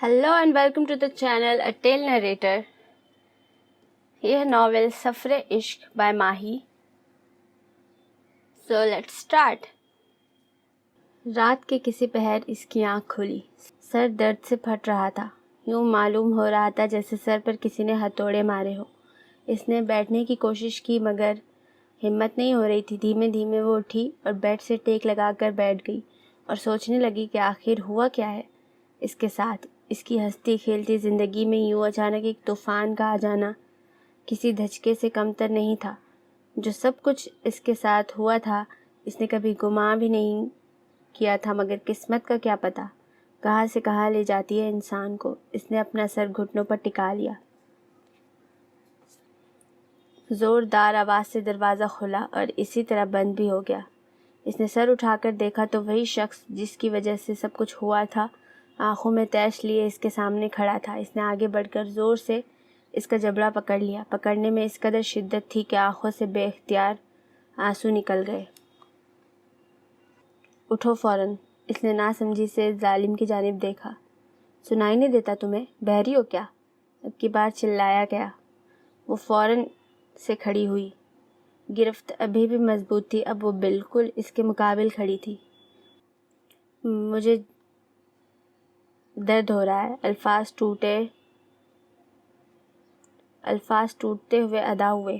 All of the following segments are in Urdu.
Hello and welcome to the channel A Tale Narrator. یہ ہے ناول سفر عشق بائی ماہی. So let's start. رات کے کسی پہر اس کی آنکھ کھلی. سر درد سے پھٹ رہا تھا. یوں معلوم ہو رہا تھا جیسے سر پر کسی نے ہتھوڑے مارے ہو. اس نے بیٹھنے کی کوشش کی مگر ہمت نہیں ہو رہی تھی. دھیمے دھیمے وہ اٹھی اور بیڈ سے ٹیک لگا کر بیٹھ گئی اور سوچنے لگی کہ آخر ہوا کیا ہے اس کے ساتھ. اس کی ہنستی کھیلتی زندگی میں یوں اچانک ایک طوفان کا آ جانا کسی دھچکے سے کمتر نہیں تھا. جو سب کچھ اس کے ساتھ ہوا تھا اس نے کبھی گمان بھی نہیں کیا تھا، مگر قسمت کا کیا پتہ کہاں سے کہاں لے جاتی ہے انسان کو. اس نے اپنا سر گھٹنوں پر ٹکا لیا. زوردار آواز سے دروازہ کھلا اور اسی طرح بند بھی ہو گیا. اس نے سر اٹھا کر دیکھا تو وہی شخص جس کی وجہ سے سب کچھ ہوا تھا آنکھوں میں تیش لیے اس کے سامنے کھڑا تھا. اس نے آگے بڑھ کر زور سے اس کا جبڑا پکڑ لیا. پکڑنے میں اس قدر شدت تھی کہ آنکھوں سے بے اختیار آنسو نکل گئے. اٹھو فوراً. اس نے ناسمجھی سے ظالم کی جانب دیکھا. سنائی نہیں دیتا تمہیں؟ بہری ہو کیا؟ اب کی بار چلایا گیا. وہ فوراً سے کھڑی ہوئی. گرفت ابھی بھی مضبوط تھی. اب وہ بالکل اس کے مقابل کھڑی تھی. مجھے درد ہو رہا ہے. الفاظ ٹوٹتے ہوئے ادا ہوئے.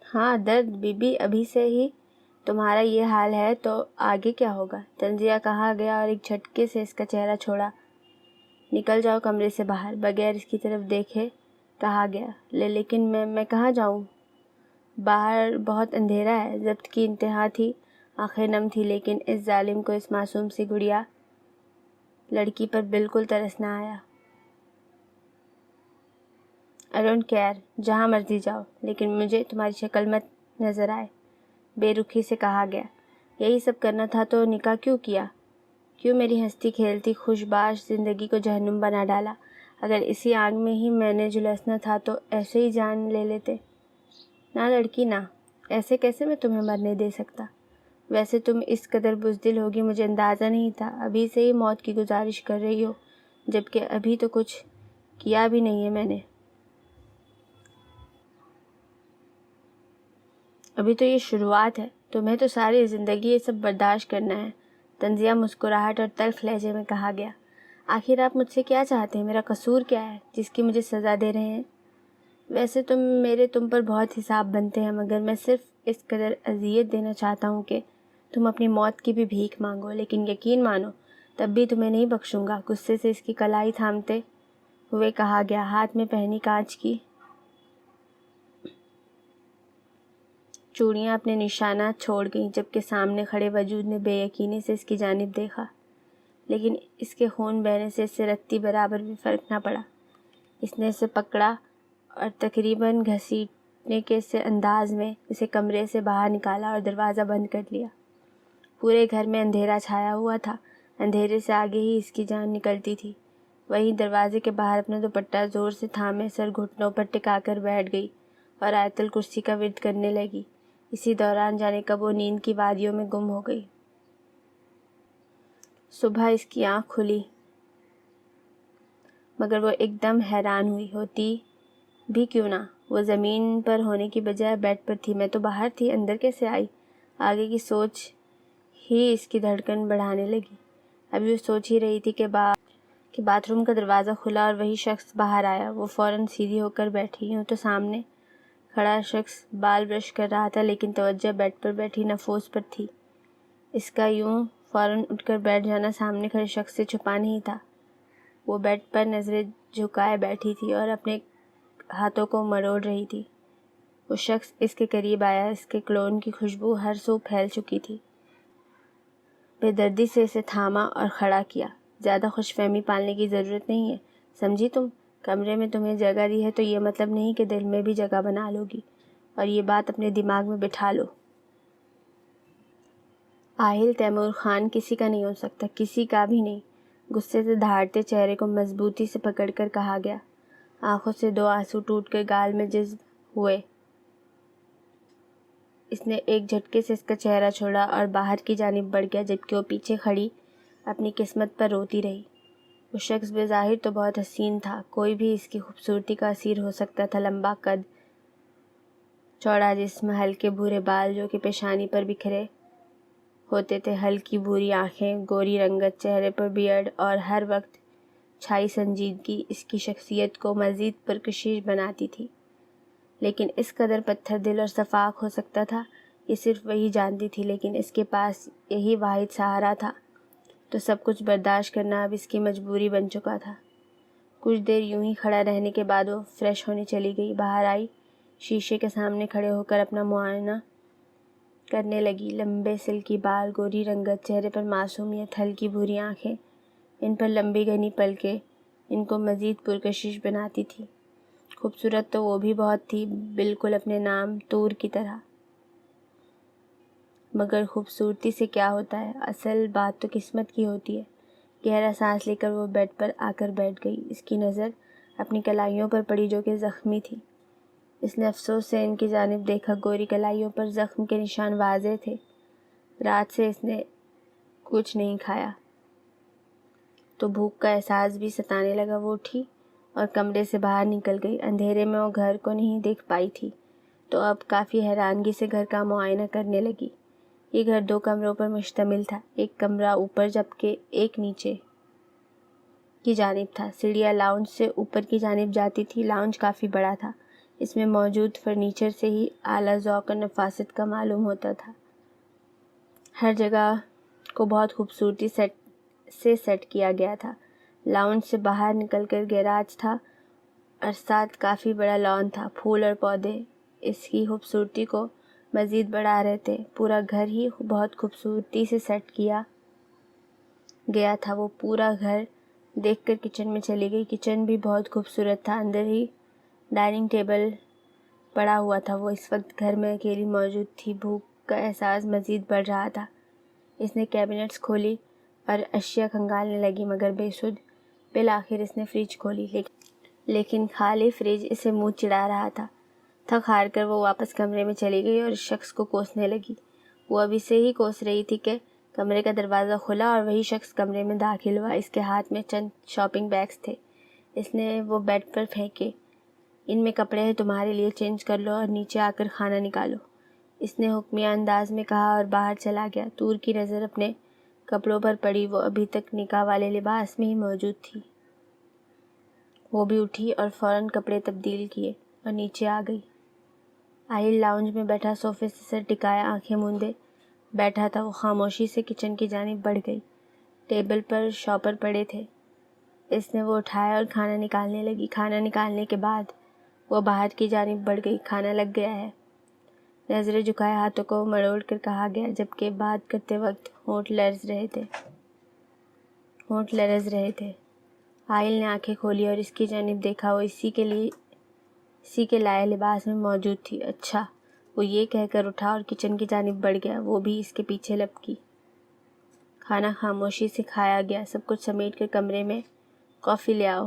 ہاں درد بی بی، ابھی سے ہی تمہارا یہ حال ہے تو آگے کیا ہوگا؟ تنزیہ کہا گیا اور ایک جھٹکے سے اس کا چہرہ چھوڑا. نکل جاؤ کمرے سے باہر. بغیر اس کی طرف دیکھے کہا گیا. لیکن میں کہاں جاؤں؟ باہر بہت اندھیرا ہے. ضبط کی انتہا تھی. آنکھیں نم تھی لیکن اس ظالم کو اس معصوم سی گڑیا لڑکی پر بالکل ترس نہ آیا. I don't care. جہاں مرضی جاؤ لیکن مجھے تمہاری شکل مت نظر آئے. بے رخی سے کہا گیا. یہی سب کرنا تھا تو نکاح کیوں کیا؟ کیوں میری ہنستی کھیلتی خوشباش زندگی کو جہنم بنا ڈالا؟ اگر اسی آگ میں ہی میں نے جھلسنا تھا تو ایسے ہی جان لے لیتے. نہ لڑکی نہ، ایسے کیسے میں تمہیں مرنے دے سکتا؟ ویسے تم اس قدر بزدل ہوگی مجھے اندازہ نہیں تھا. ابھی سے ہی موت کی گزارش کر رہی ہو جبکہ ابھی تو کچھ کیا بھی نہیں ہے میں نے. ابھی تو یہ شروعات ہے. تمہیں تو ساری زندگی یہ سب برداشت کرنا ہے. تنزیہ مسکراہٹ اور تلخ لہجے میں کہا گیا. آخر آپ مجھ سے کیا چاہتے ہیں؟ میرا قصور کیا ہے جس کی مجھے سزا دے رہے ہیں؟ ویسے تم پر بہت حساب بنتے ہیں مگر میں صرف اس قدر اذیت دینا چاہتا ہوں کہ تم اپنی موت کی بھی بھیک مانگو. لیکن یقین مانو تب بھی تمہیں نہیں بخشوں گا. غصے سے اس کی کلائی تھامتے ہوئے کہا گیا. ہاتھ میں پہنی کانچ کی چوڑیاں اپنے نشانات چھوڑ گئیں جبکہ سامنے کھڑے وجود نے بے یقینی سے اس کی جانب دیکھا. لیکن اس کے خون بہنے سے اس سے رتی برابر بھی فرق نہ پڑا. اس نے اسے پکڑا اور تقریباً گھسیٹنے کے سے انداز میں اسے کمرے سے باہر نکالا اور دروازہ بند کر لیا. پورے گھر میں اندھیرا چھایا ہوا تھا. اندھیرے سے آگے ہی اس کی جان نکلتی تھی. وہیں دروازے کے باہر اپنا دوپٹہ زور سے تھامے سر گھٹنوں پر ٹکا کر بیٹھ گئی اور آیت الکرسی کا ورد کرنے لگی. اسی دوران جانے کب وہ نیند کی وادیوں میں گم ہو گئی. صبح اس کی آنکھ کھلی مگر وہ ایک دم حیران ہوئی. ہوتی بھی کیوں نہ، وہ زمین پر ہونے کی بجائے بیڈ پر تھی. میں تو باہر تھی، اندر کیسے آئی؟ آگے کی سوچ ہی اس کی دھڑکن بڑھانے لگی. ابھی وہ سوچ ہی رہی تھی کہ باتھ روم کا دروازہ کھلا اور وہی شخص باہر آیا. وہ فوراً سیدھی ہو کر بیٹھی. یوں تو سامنے کھڑا شخص بال برش کر رہا تھا لیکن توجہ بیڈ پر بیٹھی نفوس پر تھی. اس کا یوں فوراً اٹھ کر بیٹھ جانا سامنے کھڑے شخص سے چھپا نہیں تھا. وہ بیڈ پر نظریں جھکائے بیٹھی تھی اور اپنے ہاتھوں کو مروڑ رہی تھی. وہ شخص اس کے قریب آیا. اس کے کلون کی خوشبو ہر سو پھیل چکی تھی. بے دردی سے اسے تھاما اور کھڑا کیا. زیادہ خوش فہمی پالنے کی ضرورت نہیں ہے، سمجھی تم؟ کمرے میں تمہیں جگہ دی ہے تو یہ مطلب نہیں کہ دل میں بھی جگہ بنا لو گی. اور یہ بات اپنے دماغ میں بٹھا لو. آہل تیمور خان کسی کا نہیں ہو سکتا، کسی کا بھی نہیں. غصے سے دھاڑتے چہرے کو مضبوطی سے پکڑ کر کہا گیا. آنکھوں سے دو آنسو ٹوٹ کر گال میں جذب ہوئے. اس نے ایک جھٹکے سے اس کا چہرہ چھوڑا اور باہر کی جانب بڑھ گیا جبکہ وہ پیچھے کھڑی اپنی قسمت پر روتی رہی. وہ شخص بظاہر تو بہت حسین تھا، کوئی بھی اس کی خوبصورتی کا اسیر ہو سکتا تھا۔ لمبا قد، چوڑا جسم، ہلکے بھورے بال جو کہ پیشانی پر بکھرے ہوتے تھے، ہلکی بھوری آنکھیں، گوری رنگت، چہرے پر بیئرڈ اور ہر وقت چھائی سنجیدگی اس کی شخصیت کو مزید پرکشش بناتی تھی۔ لیکن اس قدر پتھر دل اور شفاف ہو سکتا تھا یہ صرف وہی جانتی تھی، لیکن اس کے پاس یہی واحد سہارا تھا، تو سب کچھ برداشت کرنا اب اس کی مجبوری بن چکا تھا۔ کچھ دیر یوں ہی کھڑا رہنے کے بعد وہ فریش ہونے چلی گئی، باہر آئی، شیشے کے سامنے کھڑے ہو کر اپنا معائنہ کرنے لگی۔ لمبے سلکی بال، گوری رنگت، چہرے پر معصومیت، ہلکی بھوری آنکھیں، ان پر لمبی گھنی پلکیں ان کو مزید پرکشش بناتی تھی۔ خوبصورت تو وہ بھی بہت تھی، بالکل اپنے نام طور کی طرح۔ مگر خوبصورتی سے کیا ہوتا ہے، اصل بات تو قسمت کی ہوتی ہے۔ گہرا سانس لے کر وہ بیڈ پر آ کر بیٹھ گئی۔ اس کی نظر اپنی کلائیوں پر پڑی جو کہ زخمی تھی۔ اس نے افسوس سے ان کی جانب دیکھا، گوری کلائیوں پر زخم کے نشان واضح تھے۔ رات سے اس نے کچھ نہیں کھایا تو بھوک کا احساس بھی ستانے لگا۔ وہ اٹھی اور کمرے سے باہر نکل گئی۔ اندھیرے میں وہ گھر کو نہیں دیکھ پائی تھی، تو اب کافی حیرانگی سے گھر کا معائنہ کرنے لگی۔ یہ گھر 2 کمروں پر مشتمل تھا، ایک کمرہ اوپر جبکہ ایک نیچے کی جانب تھا۔ سیڑھیاں لاؤنج سے اوپر کی جانب جاتی تھی۔ لاؤنج کافی بڑا تھا، اس میں موجود فرنیچر سے ہی اعلیٰ ذوق اور نفاست کا معلوم ہوتا تھا۔ ہر جگہ کو بہت خوبصورتی سے سیٹ کیا گیا تھا۔ لاؤنج سے باہر نکل کر گیراج تھا اور ساتھ کافی بڑا لان تھا۔ پھول اور پودے اس کی خوبصورتی کو مزید بڑھا رہے تھے۔ پورا گھر ہی بہت خوبصورتی سے سیٹ کیا گیا تھا۔ وہ پورا گھر دیکھ کر کچن میں چلی گئی۔ کچن بھی بہت خوبصورت تھا، اندر ہی ڈائننگ ٹیبل پڑا ہوا تھا۔ وہ اس وقت گھر میں اکیلی موجود تھی۔ بھوک کا احساس مزید بڑھ رہا تھا۔ اس نے کیبنٹس کھولی اور اشیاء کھنگالنے لگی، مگر بے سود۔ بالآخر اس نے فریج کھولی، لیکن خالی فریج اسے منہ چڑھا رہا تھا۔ تھک ہار کر وہ واپس کمرے میں چلی گئی اور اس شخص کو کوسنے لگی۔ وہ اب اسے ہی کوس رہی تھی کہ کمرے کا دروازہ کھلا اور وہی شخص کمرے میں داخل ہوا۔ اس کے ہاتھ میں چند شاپنگ بیگز تھے، اس نے وہ بیڈ پر پھینکے۔ ان میں کپڑے ہیں، تمہارے لیے چینج کر لو اور نیچے آ کر کھانا نکالو، اس نے حکمیہ انداز میں کہا اور باہر چلا گیا۔ طور کی نظر اپنے کپڑوں پر پڑی، وہ ابھی تک نکاح والے لباس میں ہی موجود تھی۔ وہ بھی اٹھی اور فوراً کپڑے تبدیل کیے اور نیچے آ گئی۔ آہل لاؤنج میں بیٹھا صوفے سے سر ٹکائے آنکھیں موندے بیٹھا تھا۔ وہ خاموشی سے کچن کی جانب بڑھ گئی۔ ٹیبل پر شاپر پڑے تھے، اس نے وہ اٹھایا اور کھانا نکالنے لگی۔ کھانا نکالنے کے بعد وہ باہر کی جانب بڑھ گئی۔ کھانا لگ گیا ہے، نظریں جھکائے ہاتھوں کو مروڑ کر کہا گیا، جبکہ بات کرتے وقت ہونٹ لرز رہے تھے۔ آہل نے آنکھیں کھولی اور اس کی جانب دیکھا۔ وہ اسی کے لائے لباس میں موجود تھی۔ اچھا، وہ یہ کہہ کر اٹھا اور کچن کی جانب بڑھ گیا، وہ بھی اس کے پیچھے لپکی۔ کھانا خاموشی سے کھایا گیا۔ سب کچھ سمیٹ کر کمرے میں کافی لے آؤ،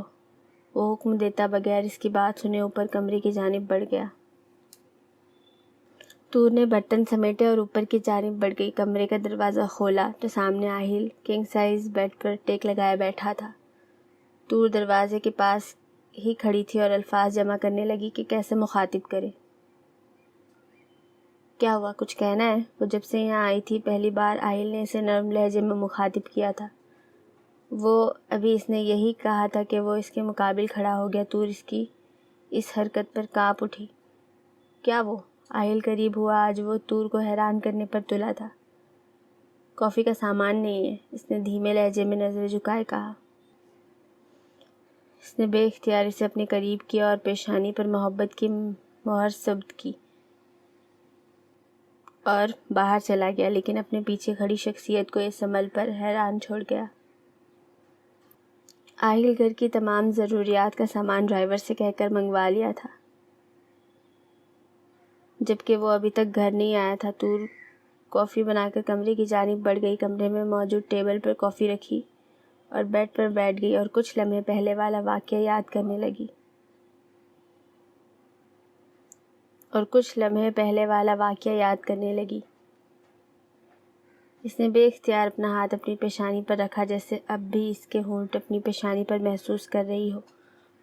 وہ حکم دیتا بغیر اس کی بات سنے اوپر کمرے کی جانب بڑھ گیا۔ طور نے برتن سمیٹے اور اوپر کی جانب بڑھ گئی۔ کمرے کا دروازہ کھولا تو سامنے آہل کنگ سائز بیڈ پر ٹیک لگائے بیٹھا تھا۔ طور دروازے کے پاس ہی کھڑی تھی اور الفاظ جمع کرنے لگی کہ کیسے مخاطب کرے۔ کیا ہوا، کچھ کہنا ہے؟ وہ جب سے یہاں آئی تھی پہلی بار آہل نے اسے نرم لہجے میں مخاطب کیا تھا۔ وہ ابھی اس نے یہی کہا تھا کہ وہ اس کے مقابل کھڑا ہو گیا۔ طور اس کی اس حرکت پر کانپ اٹھی۔ کیا وہ؟ آہل قریب ہوا۔ آج وہ طور کو حیران کرنے پر تلا تھا۔ کافی کا سامان نہیں ہے، اس نے دھیمے لہجے میں نظر جھکائے کہا۔ اس نے بے اختیار اسے اپنے قریب کیا اور پیشانی پر محبت کی مہر ثبت کی اور باہر چلا گیا، لیکن اپنے پیچھے کھڑی شخصیت کو اس عمل پر حیران چھوڑ گیا۔ آہل گھر کی تمام ضروریات کا سامان ڈرائیور سے کہہ کر منگوا لیا تھا، جبکہ وہ ابھی تک گھر نہیں آیا تھا۔ طور کافی بنا کر کمرے کی جانب بڑھ گئی، کمرے میں موجود ٹیبل پر کافی رکھی اور بیڈ پر بیٹھ گئی اور کچھ لمحے پہلے والا واقعہ یاد کرنے لگی۔ اس نے بے اختیار اپنا ہاتھ اپنی پیشانی پر رکھا، جیسے اب بھی اس کے ہونٹ اپنی پیشانی پر محسوس کر رہی ہو۔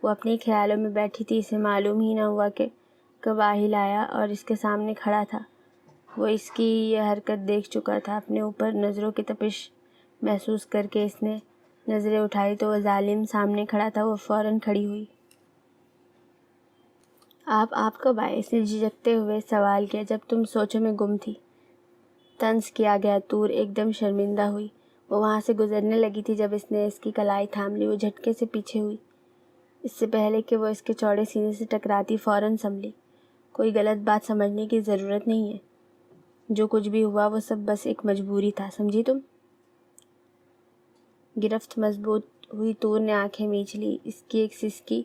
وہ اپنے خیالوں میں بیٹھی تھی، اسے معلوم ہی نہ ہوا کہ کب آہل آیا اور اس کے سامنے کھڑا تھا۔ وہ اس کی یہ حرکت دیکھ چکا تھا۔ اپنے اوپر نظروں کی تپش محسوس کر کے اس نے نظریں اٹھائی تو وہ ظالم سامنے کھڑا تھا۔ وہ فوراً کھڑی ہوئی۔ آپ کب آئے؟ اس نے جھجکتے ہوئے سوال کیا۔ جب تم سوچوں میں گم تھی۔ طنز کیا گیا۔ طور ایک دم شرمندہ ہوئی۔ وہ وہاں سے گزرنے لگی تھی جب اس نے اس کی کلائی تھام لی۔ وہ جھٹکے سے پیچھے ہوئی، اس سے پہلے کہ وہ اس کے چوڑے سینے سے ٹکراتی فوراً سنبھلی۔ کوئی غلط بات سمجھنے کی ضرورت نہیں ہے۔ جو کچھ بھی ہوا وہ سب بس ایک مجبوری تھا، سمجھی تم؟ گرفت مضبوط ہوئی۔ طور نے آنکھیں میچ لی۔ اس کی ایک سسکی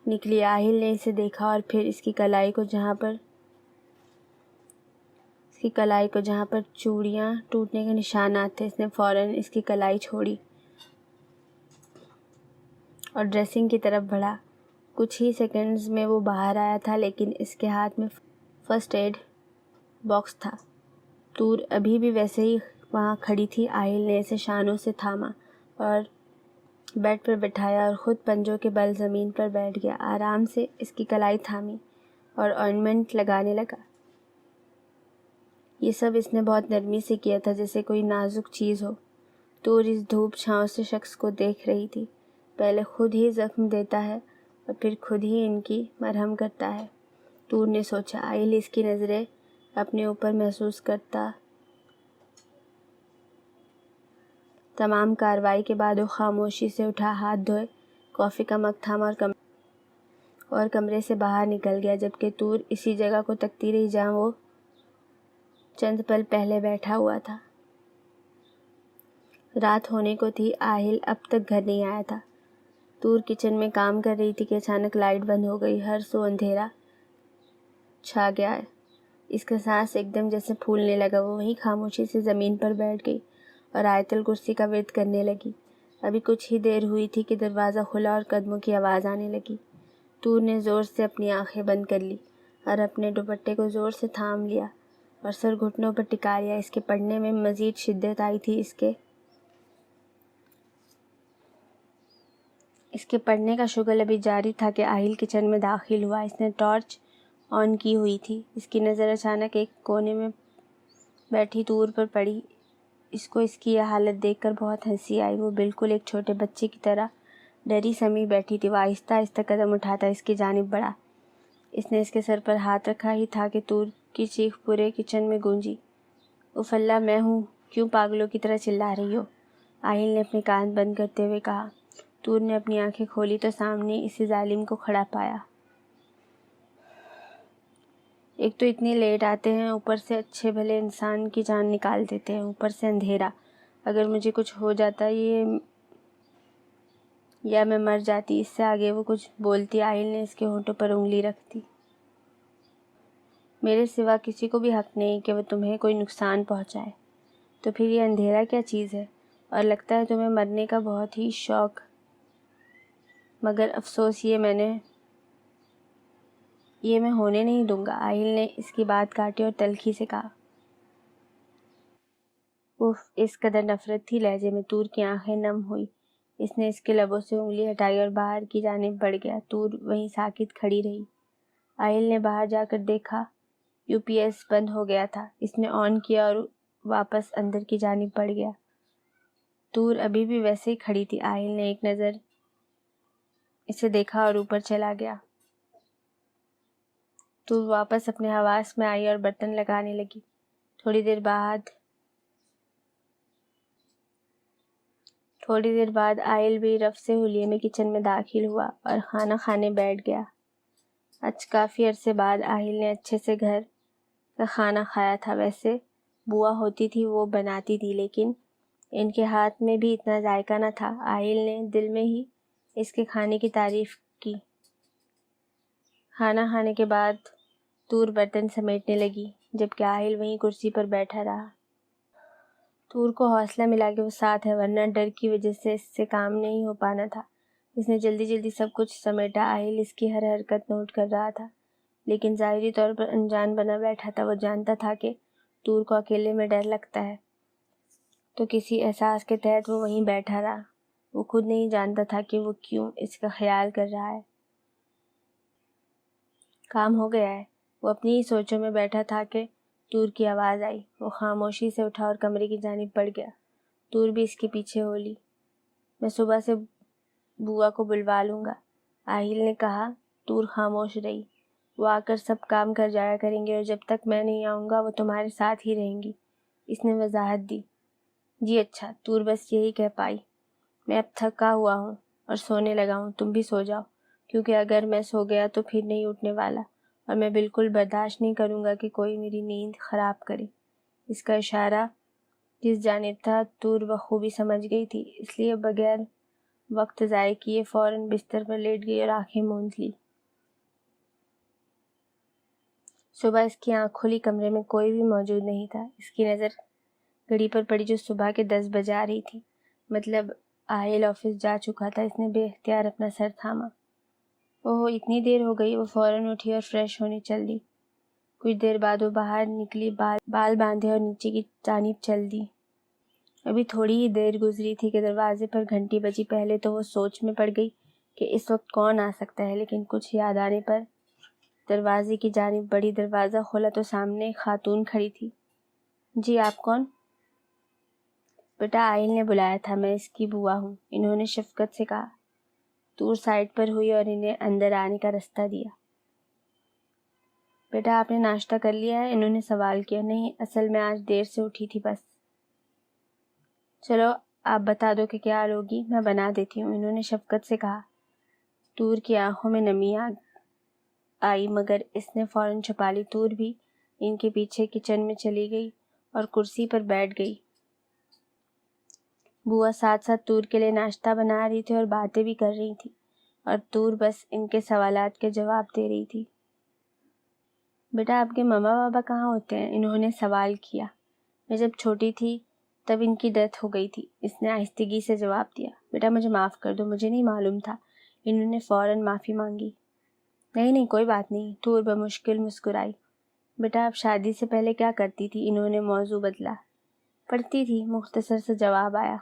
نکلی۔ آہل نے اسے دیکھا اور پھر اس کی کلائی کو جہاں پر چوڑیاں ٹوٹنے کے نشانات تھے۔ اس نے فوراً اس کی کلائی چھوڑی اور ڈریسنگ کی طرف بڑھا۔ کچھ ہی سیکنڈز میں وہ باہر آیا تھا، لیکن اس کے ہاتھ میں فرسٹ ایڈ باکس تھا۔ طور ابھی بھی ویسے ہی وہاں کھڑی تھی۔ آہل نے اسے شانوں سے تھاما اور بیڈ پر بٹھایا اور خود پنجوں کے بل زمین پر بیٹھ گیا۔ آرام سے اس کی کلائی تھامی اور آئنمنٹ لگانے لگا۔ یہ سب اس نے بہت نرمی سے کیا تھا، جیسے کوئی نازک چیز ہو۔ طور اس دھوپ چھاؤں سے شخص کو دیکھ رہی تھی۔ پہلے خود ہی زخم دیتا ہے اور پھر خود ہی ان کی مرہم کرتا ہے، طور نے سوچا۔ آہل اس کی نظریں اپنے اوپر محسوس کرتا۔ تمام کارروائی کے بعد وہ خاموشی سے اٹھا، ہاتھ دھوئے، کافی کا مگ تھاما اور کمرے سے باہر نکل گیا، جبکہ طور اسی جگہ کو تکتی رہی جہاں وہ چند پل پہلے بیٹھا ہوا تھا۔ رات ہونے کو تھی۔ آہل اب تک گھر نہیں آیا تھا۔ طور کچن میں کام کر رہی تھی کہ اچانک لائٹ بند ہو گئی۔ ہر سو اندھیرا چھا گیا۔ اس کا سانس ایک دم جیسے پھولنے لگا۔ وہ وہیں خاموشی سے زمین پر بیٹھ گئی اور آیت الکرسی کا ورد کرنے لگی۔ ابھی کچھ ہی دیر ہوئی تھی کہ دروازہ کھلا اور قدموں کی آواز آنے لگی۔ طور نے زور سے اپنی آنکھیں بند کر لی اور اپنے دوپٹے کو زور سے تھام لیا اور سر گھٹنوں پر ٹکا لیا۔ اس کے پڑھنے میں مزید شدت آئی تھی۔ اس کے پڑھنے کا شغل ابھی جاری تھا کہ آہل کچن میں داخل ہوا۔ اس نے ٹارچ آن کی ہوئی تھی۔ اس کی نظر اچانک ایک کونے میں بیٹھی طور پر پڑی۔ اس کو اس کی یہ حالت دیکھ کر بہت ہنسی آئی۔ وہ بالکل ایک چھوٹے بچے کی طرح ڈری سمی بیٹھی تھی۔ وہ آہستہ آہستہ قدم اٹھاتا اس کی جانب بڑھا۔ اس نے اس کے سر پر ہاتھ رکھا ہی تھا کہ طور کی چیخ پورے کچن میں گونجی۔ اف اللہ، میں ہوں، کیوں پاگلوں کی طرح چلا رہی ہو؟ آہل نے اپنے کان بند کرتے ہوئے کہا۔ طور نے اپنی آنکھیں کھولی تو سامنے اسی ظالم کو کھڑا پایا۔ ایک تو اتنی لیٹ آتے ہیں، اوپر سے اچھے بھلے انسان کی جان نکال دیتے ہیں، اوپر سے اندھیرا۔ اگر مجھے کچھ ہو جاتا یا میں مر جاتی۔ اس سے آگے وہ کچھ بولتی، آہل نے اس کے ہونٹوں پر انگلی رکھ دی۔ میرے سوا کسی کو بھی حق نہیں کہ وہ تمہیں کوئی نقصان پہنچائے۔ تو پھر یہ اندھیرا کیا چیز ہے؟ اور لگتا ہے تمہیں مرنے کا بہت ہی شوق، مگر افسوس یہ میں ہونے نہیں دوں گا۔ آہل نے اس کی بات کاٹی اور تلخی سے کہا۔ اف، اس قدر نفرت تھی لہجے میں۔ طور کی آنکھیں نم ہوئی۔ اس نے اس کے لبوں سے انگلی ہٹائی اور باہر کی جانب بڑھ گیا۔ طور وہیں ساکت کھڑی رہی۔ آہل نے باہر جا کر دیکھا، یو پی ایس بند ہو گیا تھا۔ اس نے آن کیا اور واپس اندر کی جانب بڑھ گیا۔ طور ابھی بھی ویسے ہی کھڑی تھی۔ آہل نے ایک نظر اسے دیکھا اور اوپر چلا گیا۔ طور واپس اپنے حواس میں آئی اور برتن لگانے لگی۔ تھوڑی دیر بعد آہل بھی رفع سے حلیے میں کچن میں داخل ہوا اور کھانا کھانے بیٹھ گیا۔ آج کافی عرصے بعد آہل نے اچھے سے گھر کا کھانا کھایا تھا۔ ویسے بوا ہوتی تھی، وہ بناتی تھی، لیکن ان کے ہاتھ میں بھی اتنا ذائقہ نہ تھا۔ آہل نے دل میں ہی اس کے کھانے کی تعریف کی۔ کھانا کھانے کے بعد طور برتن سمیٹنے لگی، جبکہ آہل وہیں کرسی پر بیٹھا رہا۔ طور کو حوصلہ ملا کہ وہ ساتھ ہے، ورنہ ڈر کی وجہ سے اس سے کام نہیں ہو پانا تھا۔ اس نے جلدی جلدی سب کچھ سمیٹا۔ آہل اس کی ہر حرکت نوٹ کر رہا تھا، لیکن ظاہری طور پر انجان بنا بیٹھا تھا۔ وہ جانتا تھا کہ طور کو اکیلے میں ڈر لگتا ہے، تو کسی احساس کے تحت وہ وہیں بیٹھا رہا۔ وہ خود نہیں جانتا تھا کہ وہ کیوں اس کا خیال کر رہا ہے۔ کام ہو گیا ہے۔ وہ اپنی ہی سوچوں میں بیٹھا تھا کہ طور کی آواز آئی۔ وہ خاموشی سے اٹھا اور کمرے کی جانب بڑھ گیا۔ طور بھی اس کے پیچھے ہو لی۔ میں صبح سے بوا کو بلوا لوں گا، آہل نے کہا۔ طور خاموش رہی۔ وہ آ کر سب کام کر جایا کریں گے اور جب تک میں نہیں آؤں گا وہ تمہارے ساتھ ہی رہیں گی، اس نے وضاحت دی۔ جی اچھا، طور بس یہی کہہ پائی۔ میں اب تھکا ہوا ہوں اور سونے لگا ہوں، تم بھی سو جاؤ، کیونکہ اگر میں سو گیا تو پھر نہیں اٹھنے والا اور میں بالکل برداشت نہیں کروں گا کہ کوئی میری نیند خراب کرے۔ اس کا اشارہ جس جانب تھا طور بخوبی سمجھ گئی تھی، اس لیے بغیر وقت ضائع کیے فوراً بستر پر لیٹ گئی اور آنکھیں موند لی۔ صبح اس کی آنکھ کھلی، کمرے میں کوئی بھی موجود نہیں تھا۔ اس کی نظر گھڑی پر پڑی جو صبح کے 10 بجا رہی تھی، مطلب آہل آفس جا چکا تھا۔ اس نے بے اختیار اپنا سر تھاما۔ اوہ اتنی دیر ہو گئی۔ وہ فوراً اٹھی اور فریش ہونے چل دی۔ کچھ دیر بعد وہ باہر نکلی، بال باندھے اور نیچے کی جانب چل دی۔ ابھی تھوڑی ہی دیر گزری تھی کہ دروازے پر گھنٹی بجی۔ پہلے تو وہ سوچ میں پڑ گئی کہ اس وقت کون آ سکتا ہے، لیکن کچھ یاد آنے پر دروازے کی جانب بڑھی۔ دروازہ کھولا تو سامنے ایک خاتون کھڑی تھی۔ جی آپ کون؟ بیٹا آہل نے بلایا تھا، میں اس کی بوا ہوں، انہوں نے شفقت سے کہا۔ طور سائڈ پر ہوئی اور انہیں اندر آنے کا راستہ دیا۔ بیٹا آپ نے ناشتہ کر لیا ہے؟ انہوں نے سوال کیا۔ نہیں، اصل میں آج دیر سے اٹھی تھی بس۔ چلو آپ بتا دو کہ کیا لوگی، میں بنا دیتی ہوں، انہوں نے شفقت سے کہا۔ طور کی آنکھوں میں نمی آئی مگر اس نے فوراً چھپا لی۔ طور بھی ان کے پیچھے کچن میں چلی گئی اور کرسی پر بیٹھ گئی۔ بوا ساتھ ساتھ طور کے لیے ناشتہ بنا رہی تھی اور باتیں بھی کر رہی تھی، اور طور بس ان کے سوالات کے جواب دے رہی تھی۔ بیٹا آپ کے ماما بابا کہاں ہوتے ہیں؟ انہوں نے سوال کیا۔ میں جب چھوٹی تھی تب ان کی ڈیتھ ہو گئی تھی، اس نے آہستگی سے جواب دیا۔ بیٹا مجھے معاف کر دو، مجھے نہیں معلوم تھا، انہوں نے فوراً معافی مانگی۔ نہیں نہیں کوئی بات نہیں، طور بمشکل مسکرائی۔ بیٹا آپ شادی سے پہلے کیا کرتی تھی؟ انہوں نے موضوع بدلا۔ پڑھتی تھی، مختصر سے جواب آیا۔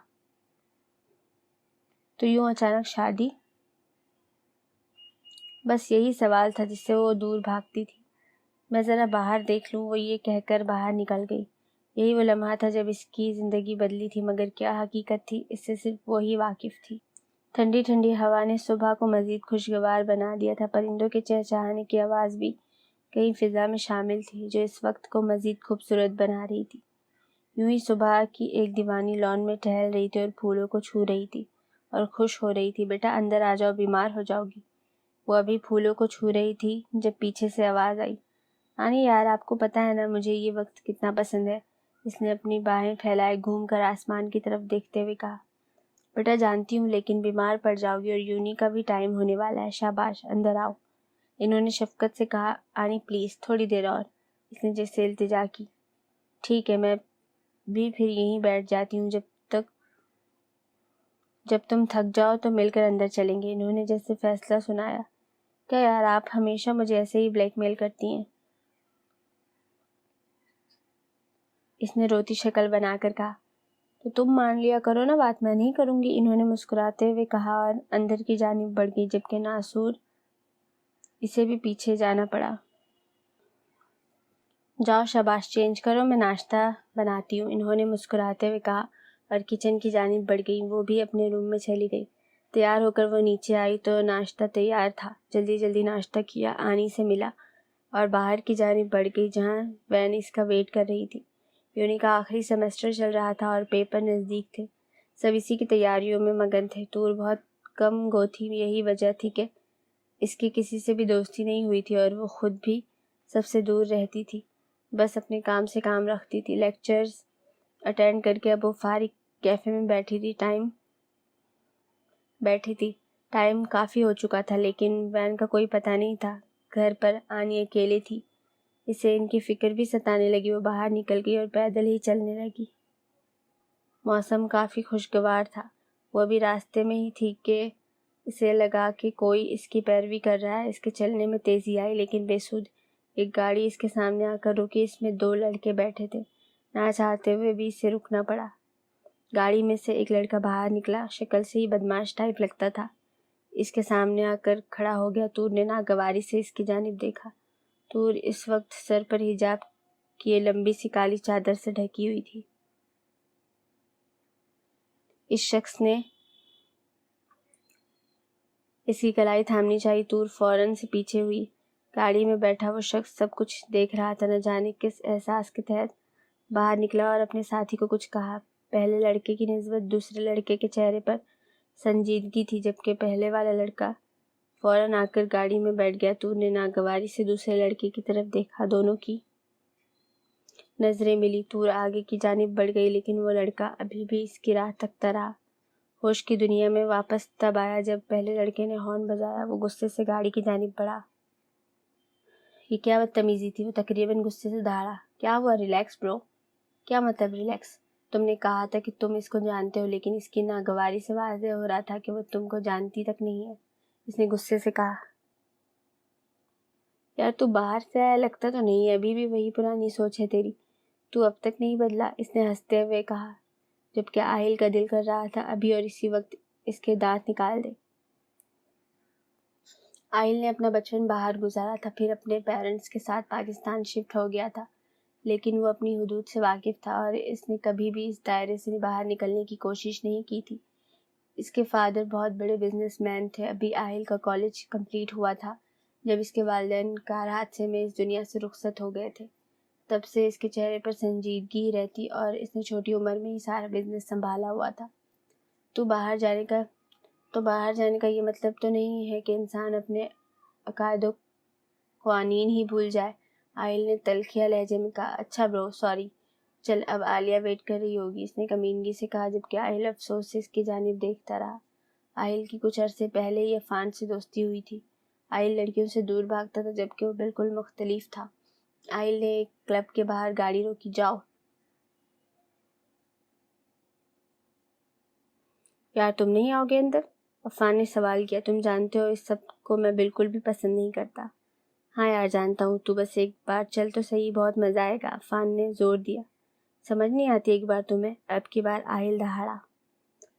تو یوں اچانک شادی؟ بس یہی سوال تھا جس سے وہ دور بھاگتی تھی۔ میں ذرا باہر دیکھ لوں، وہ یہ کہہ کر باہر نکل گئی۔ یہی وہ لمحہ تھا جب اس کی زندگی بدلی تھی، مگر کیا حقیقت تھی اس سے صرف وہی واقف تھی۔ ٹھنڈی ٹھنڈی ہوا نے صبح کو مزید خوشگوار بنا دیا تھا۔ پرندوں کے چہچہانے کی آواز بھی کہیں فضا میں شامل تھی، جو اس وقت کو مزید خوبصورت بنا رہی تھی۔ یوں ہی صبح کی ایک دیوانی لان میں ٹہل رہی تھی اور پھولوں کو چھو رہی تھی اور خوش ہو رہی تھی۔ بیٹا اندر آ جاؤ، بیمار ہو جاؤ گی۔ وہ ابھی پھولوں کو چھو رہی تھی جب پیچھے سے آواز آئی۔ آنی یار، آپ کو پتہ ہے نا مجھے یہ وقت کتنا پسند ہے، اس نے اپنی باہیں پھیلائے گھوم کر آسمان کی طرف دیکھتے ہوئے کہا۔ بیٹا جانتی ہوں، لیکن بیمار پڑ جاؤ گی اور یونی کا بھی ٹائم ہونے والا ہے۔ شاباش، اندر آؤ، انہوں نے شفقت سے کہا۔ آنی پلیز تھوڑی دیر اور، اس نے جیسے التجا کی۔ ٹھیک ہے، میں بھی پھر یہیں بیٹھ جاتی ہوں جب تم تھک جاؤ تو مل کر اندر چلیں گے، انہوں نے جیسے فیصلہ سنایا۔ کیا یار آپ ہمیشہ مجھے ایسے ہی بلیک میل کرتی ہیں، اس نے روتی شکل بنا کر کہا۔ تو تم مان لیا کرو نا بات، میں نہیں کروں گی، انہوں نے مسکراتے ہوئے کہا اور اندر کی جانب بڑھ گئی، جبکہ ناصور اسے بھی پیچھے جانا پڑا۔ جاؤ شاباش، چینج کرو، میں ناشتہ بناتی ہوں، انہوں نے مسکراتے ہوئے کہا اور کچن کی جانب بڑھ گئی۔ وہ بھی اپنے روم میں چلی گئی۔ تیار ہو کر وہ نیچے آئی تو ناشتہ تیار تھا۔ جلدی جلدی ناشتہ کیا، آنی سے ملا اور باہر کی جانب بڑھ گئی جہاں وین اس کا ویٹ کر رہی تھی۔ یونی کا آخری سیمسٹر چل رہا تھا اور پیپر نزدیک تھے، سب اسی کی تیاریوں میں مگن تھے۔ طور بہت کم گو تھی، یہی وجہ تھی کہ اس کی کسی سے بھی دوستی نہیں ہوئی تھی اور وہ خود بھی سب سے دور رہتی تھی، بس اپنے کام سے کام رکھتی تھی۔ لیکچرز اٹینڈ کر کے اب وہ فارغ کیفے میں بیٹھی تھی۔ ٹائم کافی ہو چکا تھا لیکن وین کا کوئی پتہ نہیں تھا۔ گھر پر آنی اکیلے تھی، اسے ان کی فکر بھی ستانے لگی۔ وہ باہر نکل گئی اور پیدل ہی چلنے لگی۔ موسم کافی خوشگوار تھا۔ وہ ابھی راستے میں ہی تھی کہ اسے لگا کہ کوئی اس کی پیروی کر رہا ہے۔ اس کے چلنے میں تیزی آئی لیکن بے سود۔ ایک گاڑی اس کے سامنے آ کر رکی، اس میں 2 لڑکے بیٹھے تھے۔ نہ چاہتے ہوئے بھی اسے رکنا پڑا۔ گاڑی میں سے ایک لڑکا باہر نکلا، شکل سے ہی بدماش ٹائپ لگتا تھا۔ اس کے سامنے آ کر کھڑا ہو گیا۔ تور نے ناگواری سے اس کی جانب دیکھا۔ تور اس وقت سر پر حجاب کیے لمبی سی کالی چادر سے ڈھکی ہوئی تھی۔ اس شخص نے اس کی کلائی تھامنی چاہی۔ تور فوراً سے پیچھے ہوئی۔ گاڑی میں بیٹھا وہ شخص سب کچھ دیکھ رہا تھا۔ نہ جانے کس احساس کے تحت باہر نکلا اور اپنے ساتھی کو کچھ کہا۔ پہلے لڑکے کی نسبت دوسرے لڑکے کے چہرے پر سنجیدگی تھی، جبکہ پہلے والا لڑکا فوراً آ کر گاڑی میں بیٹھ گیا۔ تور نے ناگواری سے دوسرے لڑکے کی طرف دیکھا۔ دونوں کی نظریں ملی۔ تور آگے کی جانب بڑھ گئی، لیکن وہ لڑکا ابھی بھی اس کی راہ تکتا رہا۔ ہوش کی دنیا میں واپس تب آیا جب پہلے لڑکے نے ہارن بجایا۔ وہ غصے سے گاڑی کی جانب بڑھا۔ یہ کیا بدتمیزی تھی؟ وہ تقریباً غصے سے دہاڑا۔ کیا ہوا؟ ریلیکس برو۔ کیا مطلب ریلیکس؟ تم نے کہا تھا کہ تم اس کو جانتے ہو، لیکن اس کی ناگواری سے واضح ہو رہا تھا کہ وہ تم کو جانتی تک نہیں ہے۔ اس نے غصے سے کہا۔ یار تو باہر سے آیا لگتا تو نہیں ہے، ابھی بھی وہی پرانی سوچ ہے تیری، تو اب تک نہیں بدلا، اس نے ہنستے ہوئے کہا، جبکہ آہل کا دل کر رہا تھا ابھی اور اسی وقت اس کے دانت نکال دے۔ آہل نے اپنا بچپن باہر گزارا تھا، پھر اپنے پیرنٹس کے ساتھ پاکستان شفٹ ہو گیا تھا، لیکن وہ اپنی حدود سے واقف تھا اور اس نے کبھی بھی اس دائرے سے باہر نکلنے کی کوشش نہیں کی تھی۔ اس کے فادر بہت بڑے بزنس مین تھے۔ ابھی آہل کا کالج کمپلیٹ ہوا تھا جب اس کے والدین کار حادثے میں اس دنیا سے رخصت ہو گئے تھے۔ تب سے اس کے چہرے پر سنجیدگی رہتی اور اس نے چھوٹی عمر میں ہی سارا بزنس سنبھالا ہوا تھا۔ تو باہر جانے کا یہ مطلب تو نہیں ہے کہ انسان اپنے عقائد و قوانین ہی بھول جائے، آہل نے تلخیہ لہجے میں کہا۔ اچھا برو، سوری، چل اب عالیہ ویٹ کر رہی ہوگی، اس نے کمینگی سے کہا، جبکہ آہل افسوس سے اس کی جانب دیکھتا رہا۔ آہل کی کچھ عرصے پہلے ہی عفان سے دوستی ہوئی تھی۔ آہل لڑکیوں سے دور بھاگتا تھا، جبکہ وہ بالکل مختلف تھا۔ آہل نے ایک کلب کے باہر گاڑی روکی۔ جاؤ یار، تم نہیں آؤ گے اندر؟ عفان نے سوال کیا۔ تم جانتے ہو اس سب کو میں بالکل بھی پسند نہیں کرتا۔ ہاں یار جانتا ہوں، تو بس ایک بار چل تو صحیح، بہت مزہ آئے گا، عفان نے زور دیا۔ سمجھ نہیں آتی ایک بار تمہیں؟ اب کی بار آہل دہاڑا۔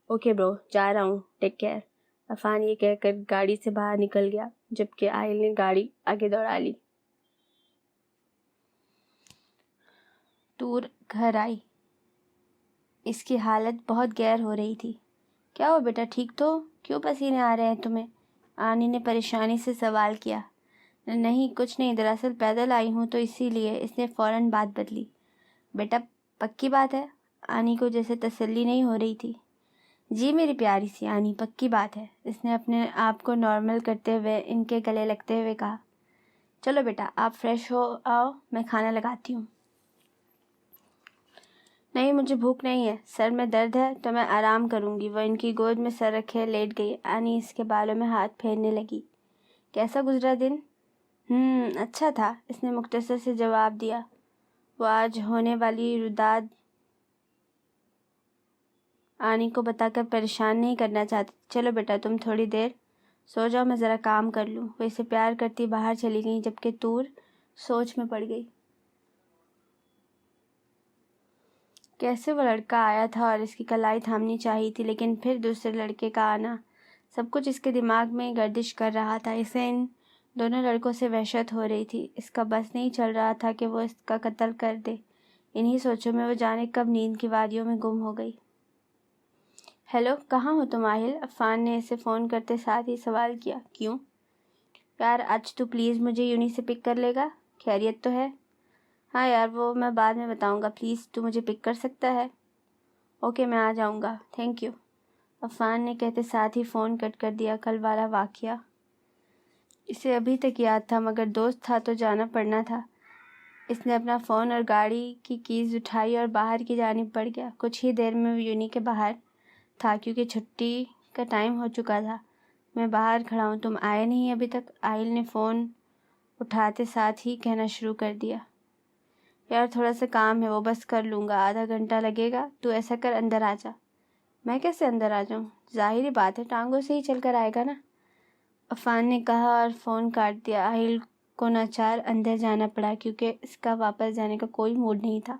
اوکے برو، جا رہا ہوں، ٹیک کیئر۔ عفان یہ کہہ کر گاڑی سے باہر نکل گیا، جبکہ آہل نے گاڑی آگے دوڑا لی۔ تور گھر آئی۔ اس کی حالت بہت گیر ہو رہی تھی۔ کیا ہوا بیٹا، ٹھیک تو؟ کیوں پسینے آ رہے ہیں تمہیں؟ آنی نے پریشانی سے سوال کیا۔ نہیں کچھ نہیں، دراصل پیدل آئی ہوں تو اسی لیے، اس نے فوراً بات بدلی۔ بیٹا پکی بات ہے؟ آنی کو جیسے تسلی نہیں ہو رہی تھی۔ جی میری پیاری سی آنی، پکی بات ہے، اس نے اپنے آپ کو نارمل کرتے ہوئے ان کے گلے لگتے ہوئے کہا۔ چلو بیٹا آپ فریش ہو آؤ، میں کھانا لگاتی ہوں۔ نہیں مجھے بھوک نہیں ہے، سر میں درد ہے تو میں آرام کروں گی۔ وہ ان کی گود میں سر رکھے لیٹ گئی۔ آنی اس کے بالوں میں ہاتھ پھیرنے لگی۔ کیسا گزرا دن؟ اچھا تھا، اس نے مختصر سے جواب دیا۔ وہ آج ہونے والی روداد آنی کو بتا کر پریشان نہیں کرنا چاہتی۔ چلو بیٹا تم تھوڑی دیر سو جاؤ، میں ذرا کام کر لوں۔ وہ اسے پیار کرتی باہر چلی گئی، جبکہ تور سوچ میں پڑ گئی۔ کیسے وہ لڑکا آیا تھا اور اس کی کلائی تھامنی چاہیے تھی، لیکن پھر دوسرے لڑکے کا آنا، سب کچھ اس کے دماغ میں گردش کر رہا تھا۔ اسے ان دونوں لڑکوں سے وحشت ہو رہی تھی۔ اس کا بس نہیں چل رہا تھا کہ وہ اس کا قتل کر دے۔ انہی سوچوں میں وہ جانے کب نیند کی وادیوں میں گم ہو گئی۔ ہیلو، کہاں ہو تم آہل؟ عفان نے اسے فون کرتے ساتھ ہی سوال کیا۔ کیوں؟ یار آج تو پلیز مجھے یونی سے پک کر لے گا؟ خیریت تو ہے؟ ہاں یار وہ میں بعد میں بتاؤں گا، پلیز تو مجھے پک کر سکتا ہے؟ اوکے میں آ جاؤں گا، تھینک یو، عفان نے کہتے ساتھ ہی فون کٹ کر دیا۔ کل والا واقعہ اسے ابھی تک یاد تھا، مگر دوست تھا تو جانا پڑنا تھا۔ اس نے اپنا فون اور گاڑی کی کیز اٹھائی اور باہر کی جانب بڑھ گیا۔ کچھ ہی دیر میں وہ یونی کے باہر تھا کیونکہ چھٹی کا ٹائم ہو چکا تھا۔ میں باہر کھڑا ہوں، تم آئے نہیں ابھی تک؟ آہل نے فون اٹھاتے ساتھ ہی کہنا شروع کر دیا۔ یار تھوڑا سا کام ہے، وہ بس کر لوں گا، آدھا گھنٹہ لگے گا۔ تو ایسا کر اندر آ جا۔ میں کیسے اندر آ جاؤں؟ ظاہری بات ہے ٹانگوں سے ہی چل کر آئے گا نا، عفان نے کہا اور فون کاٹ دیا۔ آہل کو ناچار اندر جانا پڑا کیونکہ اس کا واپس جانے کا کوئی موڈ نہیں تھا۔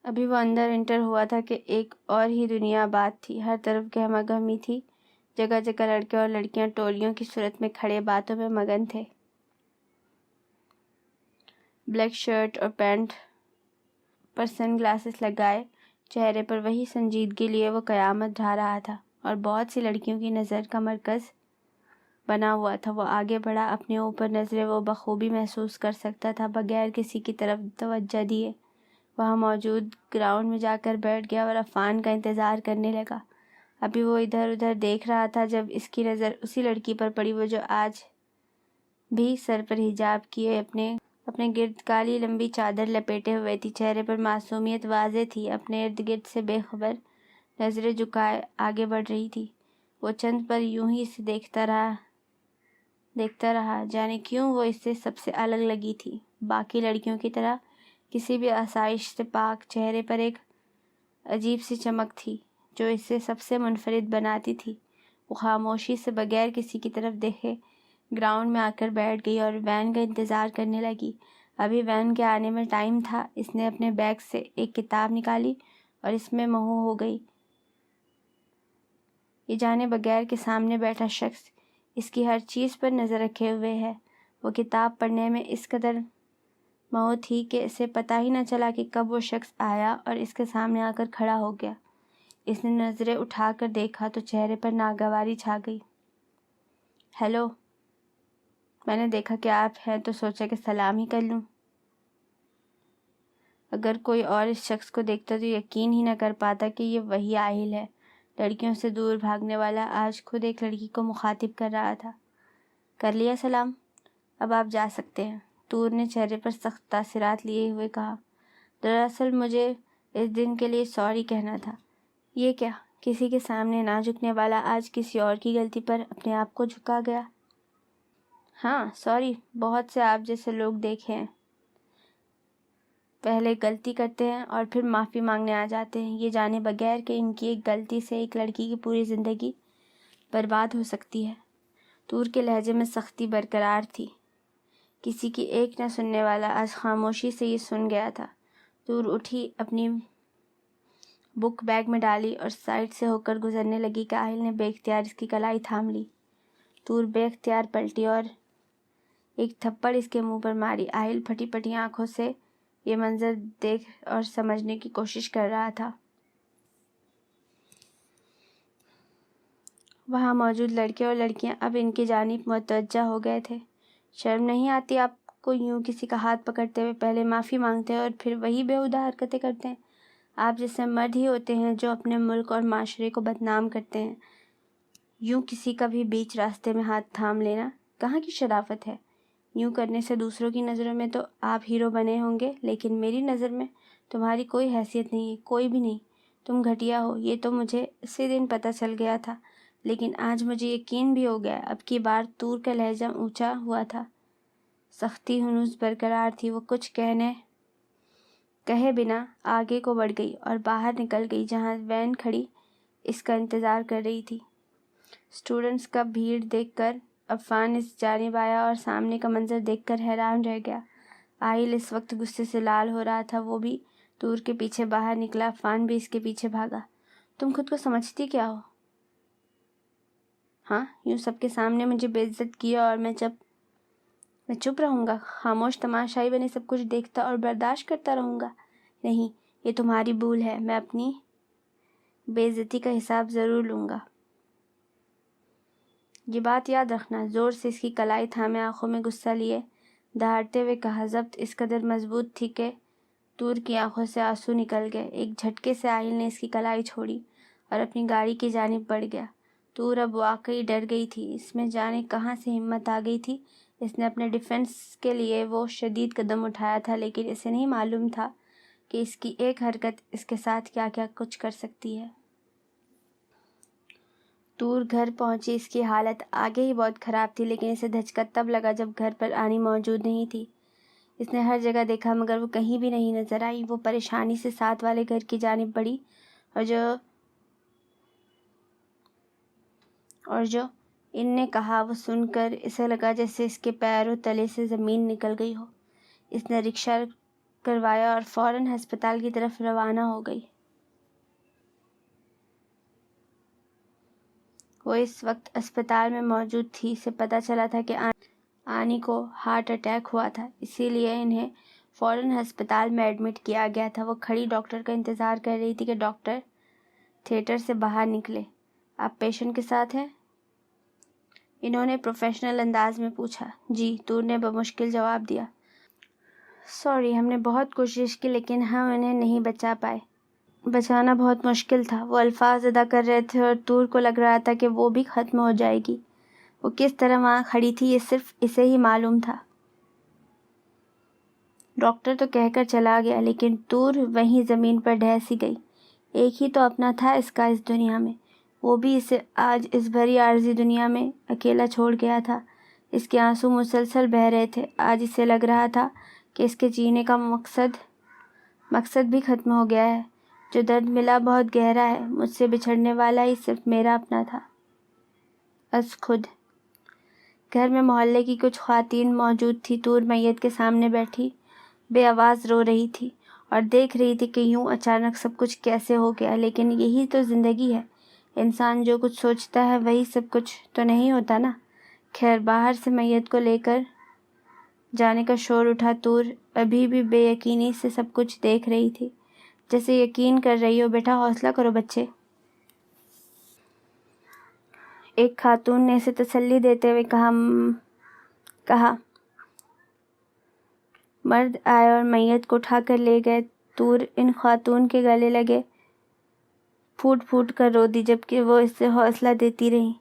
ابھی وہ اندر انٹر ہوا تھا کہ ایک اور ہی دنیا آباد تھی۔ ہر طرف گہما گہمی تھی، جگہ جگہ لڑکے اور لڑکیاں ٹولیوں کی صورت میں کھڑے باتوں میں مگن تھے۔ بلیک شرٹ اور پینٹ پر سن گلاسز لگائے، چہرے پر وہی سنجیدگی لیے وہ قیامت ڈھا رہا تھا اور بہت سی لڑکیوں کی نظر کا مرکز بنا ہوا تھا۔ وہ آگے بڑھا، اپنے اوپر نظریں وہ بخوبی محسوس کر سکتا تھا بغیر کسی کی طرف توجہ دیے۔ وہاں موجود گراؤنڈ میں جا کر بیٹھ گیا اور عفان کا انتظار کرنے لگا۔ ابھی وہ ادھر ادھر دیکھ رہا تھا جب اس کی نظر اسی لڑکی پر پڑی، وہ جو آج بھی سر پر حجاب کیے اپنے گرد کالی لمبی چادر لپیٹے ہوئے تھی۔ چہرے پر معصومیت واضح تھی، اپنے ارد گرد سے بے خبر نظریں جھکائے آگے بڑھ رہی تھی۔ وہ چند پل یوں ہی اسے دیکھتا رہا، جانے کیوں وہ اس سے سب سے الگ لگی تھی۔ باقی لڑکیوں کی طرح کسی بھی آسائش سے پاک چہرے پر ایک عجیب سی چمک تھی جو اسے سب سے منفرد بناتی تھی۔ وہ خاموشی سے بغیر کسی کی طرف دیکھے گراؤنڈ میں آ کر بیٹھ گئی اور وین کا انتظار کرنے لگی۔ ابھی وین کے آنے میں ٹائم تھا۔ اس نے اپنے بیگ سے ایک کتاب نکالی اور اس میں مہو ہو گئی۔ یہ جانے بغیر کہ سامنے بیٹھا شخص اس کی ہر چیز پر نظر رکھے ہوئے ہے۔ وہ کتاب پڑھنے میں اس قدر مہو تھی کہ اسے پتہ ہی نہ چلا کہ کب وہ شخص آیا اور اس کے سامنے آ کر کھڑا ہو گیا۔ اس نے نظریں اٹھا کر دیکھا تو چہرے پر ناگواری چھا گئی۔ ہیلو، میں نے دیکھا کہ آپ ہیں تو سوچا کہ سلام ہی کر لوں۔ اگر کوئی اور اس شخص کو دیکھتا تو یقین ہی نہ کر پاتا کہ یہ وہی عاہل ہے۔ لڑکیوں سے دور بھاگنے والا آج خود ایک لڑکی کو مخاطب کر رہا تھا۔ کر لیا سلام، اب آپ جا سکتے ہیں، طور نے چہرے پر سخت تاثرات لیے ہوئے کہا۔ دراصل مجھے اس دن کے لیے سوری کہنا تھا۔ یہ کیا؟ کسی کے سامنے نہ جھکنے والا آج کسی اور کی غلطی پر اپنے آپ کو جھکا گیا۔ ہاں سوری، بہت سے آپ جیسے لوگ دیکھے ہیں، پہلے غلطی کرتے ہیں اور پھر معافی مانگنے آ جاتے ہیں، یہ جانے بغیر کہ ان کی ایک غلطی سے ایک لڑکی کی پوری زندگی برباد ہو سکتی ہے۔ طور کے لہجے میں سختی برقرار تھی۔ کسی کی ایک نہ سننے والا آج خاموشی سے یہ سن گیا تھا۔ طور اٹھی، اپنی بک بیگ میں ڈالی اور سائڈ سے ہو کر گزرنے لگی کہ عاہل نے بے اختیار اس کی کلائی تھام لی۔ طور بے اختیار پلٹی اور ایک تھپڑ اس کے منہ پر ماری۔ عاہل پھٹی پھٹی آنکھوں سے یہ منظر دیکھ اور سمجھنے کی کوشش کر رہا تھا۔ وہاں موجود لڑکے اور لڑکیاں اب ان کی جانب متوجہ ہو گئے تھے۔ شرم نہیں آتی آپ کو یوں کسی کا ہاتھ پکڑتے ہوئے؟ پہلے معافی مانگتے ہیں اور پھر وہی بیہودہ حرکتیں کرتے ہیں۔ آپ جیسے مرد ہی ہوتے ہیں جو اپنے ملک اور معاشرے کو بدنام کرتے ہیں۔ یوں کسی کا بھی بیچ راستے میں ہاتھ تھام لینا کہاں کی شرافت ہے؟ یوں کرنے سے دوسروں کی نظروں میں تو آپ ہیرو بنے ہوں گے، لیکن میری نظر میں تمہاری کوئی حیثیت نہیں ہے، کوئی بھی نہیں۔ تم گھٹیا ہو، یہ تو مجھے اسی دن پتہ چل گیا تھا، لیکن آج مجھے یقین بھی ہو گیا۔ اب کی بار طور کا لہجہ اونچا ہوا تھا، سختی ہنوز برقرار تھی۔ وہ کچھ کہے بنا آگے کو بڑھ گئی اور باہر نکل گئی جہاں وین کھڑی اس کا انتظار کر رہی تھی۔ اسٹوڈنٹس کا بھیڑ دیکھ کر عفان اس جانب آیا اور سامنے کا منظر دیکھ کر حیران رہ گیا۔ عاہل اس وقت غصے سے لال ہو رہا تھا۔ وہ بھی طور کے پیچھے باہر نکلا، عفان بھی اس کے پیچھے بھاگا۔ تم خود کو سمجھتی کیا ہو؟ ہاں، یوں سب کے سامنے مجھے بے عزت کیا اور میں چپ رہوں گا، خاموش تماشائی بنے سب کچھ دیکھتا اور برداشت کرتا رہوں گا؟ نہیں، یہ تمہاری بھول ہے۔ میں اپنی بے عزتی کا حساب ضرور لوں گا۔ یہ بات یاد رکھنا۔ زور سے اس کی کلائی تھامے، آنکھوں میں غصہ لیے دہاڑتے ہوئے کہا۔ ضبط اس قدر مضبوط تھی کہ طور کی آنکھوں سے آنسو نکل گئے۔ ایک جھٹکے سے عاہل نے اس کی کلائی چھوڑی اور اپنی گاڑی کی جانب بڑھ گیا۔ طور اب واقعی ڈر گئی تھی۔ اس میں جانے کہاں سے ہمت آ گئی تھی۔ اس نے اپنے ڈیفنس کے لیے وہ شدید قدم اٹھایا تھا، لیکن اسے نہیں معلوم تھا کہ اس کی ایک حرکت اس کے ساتھ کیا کیا کچھ کر سکتی ہے۔ طور گھر پہنچی۔ اس کی حالت آگے ہی بہت خراب تھی، لیکن اسے دھچکا تب لگا جب گھر پر آنی موجود نہیں تھی۔ اس نے ہر جگہ دیکھا مگر وہ کہیں بھی نہیں نظر آئی۔ وہ پریشانی سے ساتھ والے گھر کی جانب بڑھی اور جو ان نے کہا وہ سن کر اسے لگا جیسے اس کے پیروں تلے سے زمین نکل گئی ہو۔ اس نے رکشہ کروایا اور فوراً ہسپتال کی طرف روانہ ہو گئی۔ وہ اس وقت اسپتال میں موجود تھی۔ اسے پتہ چلا تھا کہ آنی کو ہارٹ اٹیک ہوا تھا، اسی لیے انہیں فوراً ہسپتال میں ایڈمٹ کیا گیا تھا۔ وہ کھڑی ڈاکٹر کا انتظار کر رہی تھی کہ ڈاکٹر تھیٹر سے باہر نکلے۔ آپ پیشنٹ کے ساتھ ہیں؟ انہوں نے پروفیشنل انداز میں پوچھا۔ جی، طور نے بمشکل جواب دیا۔ سوری، ہم نے بہت کوشش کی لیکن ہم انہیں نہیں بچا پائے۔ بچانا بہت مشکل تھا۔ وہ الفاظ ادا کر رہے تھے اور طور کو لگ رہا تھا کہ وہ بھی ختم ہو جائے گی۔ وہ کس طرح وہاں کھڑی تھی یہ صرف اسے ہی معلوم تھا۔ ڈاکٹر تو کہہ کر چلا گیا لیکن طور وہیں زمین پر ڈھہ سی گئی۔ ایک ہی تو اپنا تھا اس کا اس دنیا میں، وہ بھی اسے آج اس بھری عارضی دنیا میں اکیلا چھوڑ گیا تھا۔ اس کے آنسو مسلسل بہہ رہے تھے۔ آج اسے لگ رہا تھا کہ اس کے جینے کا مقصد بھی ختم ہو گیا ہے۔ جو درد ملا بہت گہرا ہے، مجھ سے بچھڑنے والا ہی صرف میرا اپنا تھا۔ از خود گھر میں محلے کی کچھ خواتین موجود تھی۔ طور میت کے سامنے بیٹھی بے آواز رو رہی تھی اور دیکھ رہی تھی کہ یوں اچانک سب کچھ کیسے ہو گیا۔ لیکن یہی تو زندگی ہے، انسان جو کچھ سوچتا ہے وہی سب کچھ تو نہیں ہوتا نا۔ خیر، باہر سے میت کو لے کر جانے کا شور اٹھا۔ طور ابھی بھی بے یقینی سے سب کچھ دیکھ رہی تھی، جیسے یقین کر رہی ہو بیٹا حوصلہ کرو بچے۔ ایک خاتون نے اسے تسلی دیتے ہوئے کہا۔ مرد آئے اور میت کو اٹھا کر لے گئے۔ طور ان خاتون کے گلے لگے پھوٹ پھوٹ کر رو دی جبکہ وہ اس سے حوصلہ دیتی رہیں۔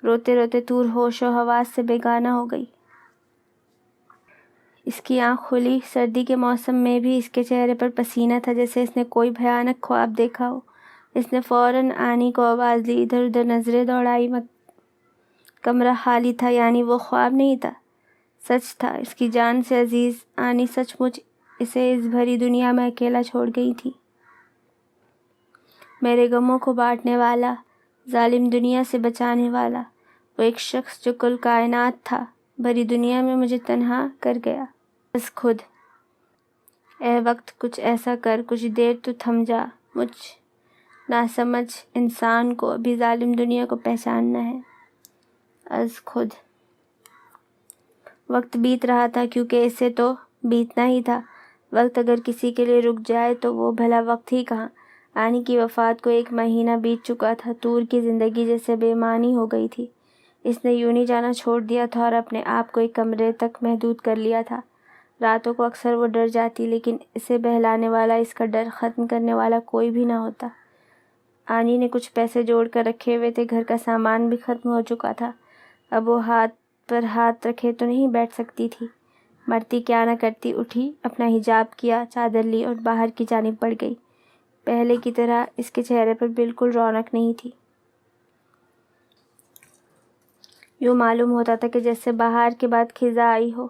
روتے روتے طور ہوش و حواس سے بیگانہ ہو گئی۔ اس کی آنکھ کھلی۔ سردی کے موسم میں بھی اس کے چہرے پر پسینہ تھا، جیسے اس نے کوئی بھیانک خواب دیکھا ہو۔ اس نے فوراً آنی کو آواز دی، ادھر ادھر نظریں دوڑائی۔ کمرہ خالی تھا، یعنی وہ خواب نہیں تھا، سچ تھا۔ اس کی جان سے عزیز آنی سچ مچ اسے اس بھری دنیا میں اکیلا چھوڑ گئی تھی۔ میرے غموں کو بانٹنے والا، ظالم دنیا سے بچانے والا، وہ ایک شخص جو کل کائنات تھا، بھری دنیا میں مجھے تنہا کر گیا۔ بس خود، اے وقت کچھ ایسا کر، کچھ دیر تو تھم جا۔ مجھ ناسمجھ انسان کو ابھی ظالم دنیا کو پہچاننا ہے۔ از خود وقت بیت رہا تھا کیونکہ اسے تو بیتنا ہی تھا۔ وقت اگر کسی کے لیے رک جائے تو وہ بھلا وقت ہی کہاں۔ آنی کی وفات کو 1 مہینہ بیت چکا تھا۔ طور کی زندگی جیسے بے معنی ہو گئی تھی۔ اس نے یوں نہیں جانا چھوڑ دیا تھا اور اپنے آپ کو ایک کمرے تک محدود کر لیا تھا۔ راتوں کو اکثر وہ ڈر جاتی، لیکن اسے بہلانے والا، اس کا ڈر ختم کرنے والا کوئی بھی نہ ہوتا۔ آنی نے کچھ پیسے جوڑ کر رکھے ہوئے تھے، گھر کا سامان بھی ختم ہو چکا تھا۔ اب وہ ہاتھ پر ہاتھ رکھے تو نہیں بیٹھ سکتی تھی۔ مرتی کیا نہ کرتی، اٹھی، اپنا حجاب کیا، چادر لی اور باہر کی جانب بڑھ گئی۔ پہلے کی طرح اس کے چہرے پر بالکل رونق نہیں تھی۔ یوں معلوم ہوتا تھا کہ جیسے بہار کے بعد خزاں آئی ہو۔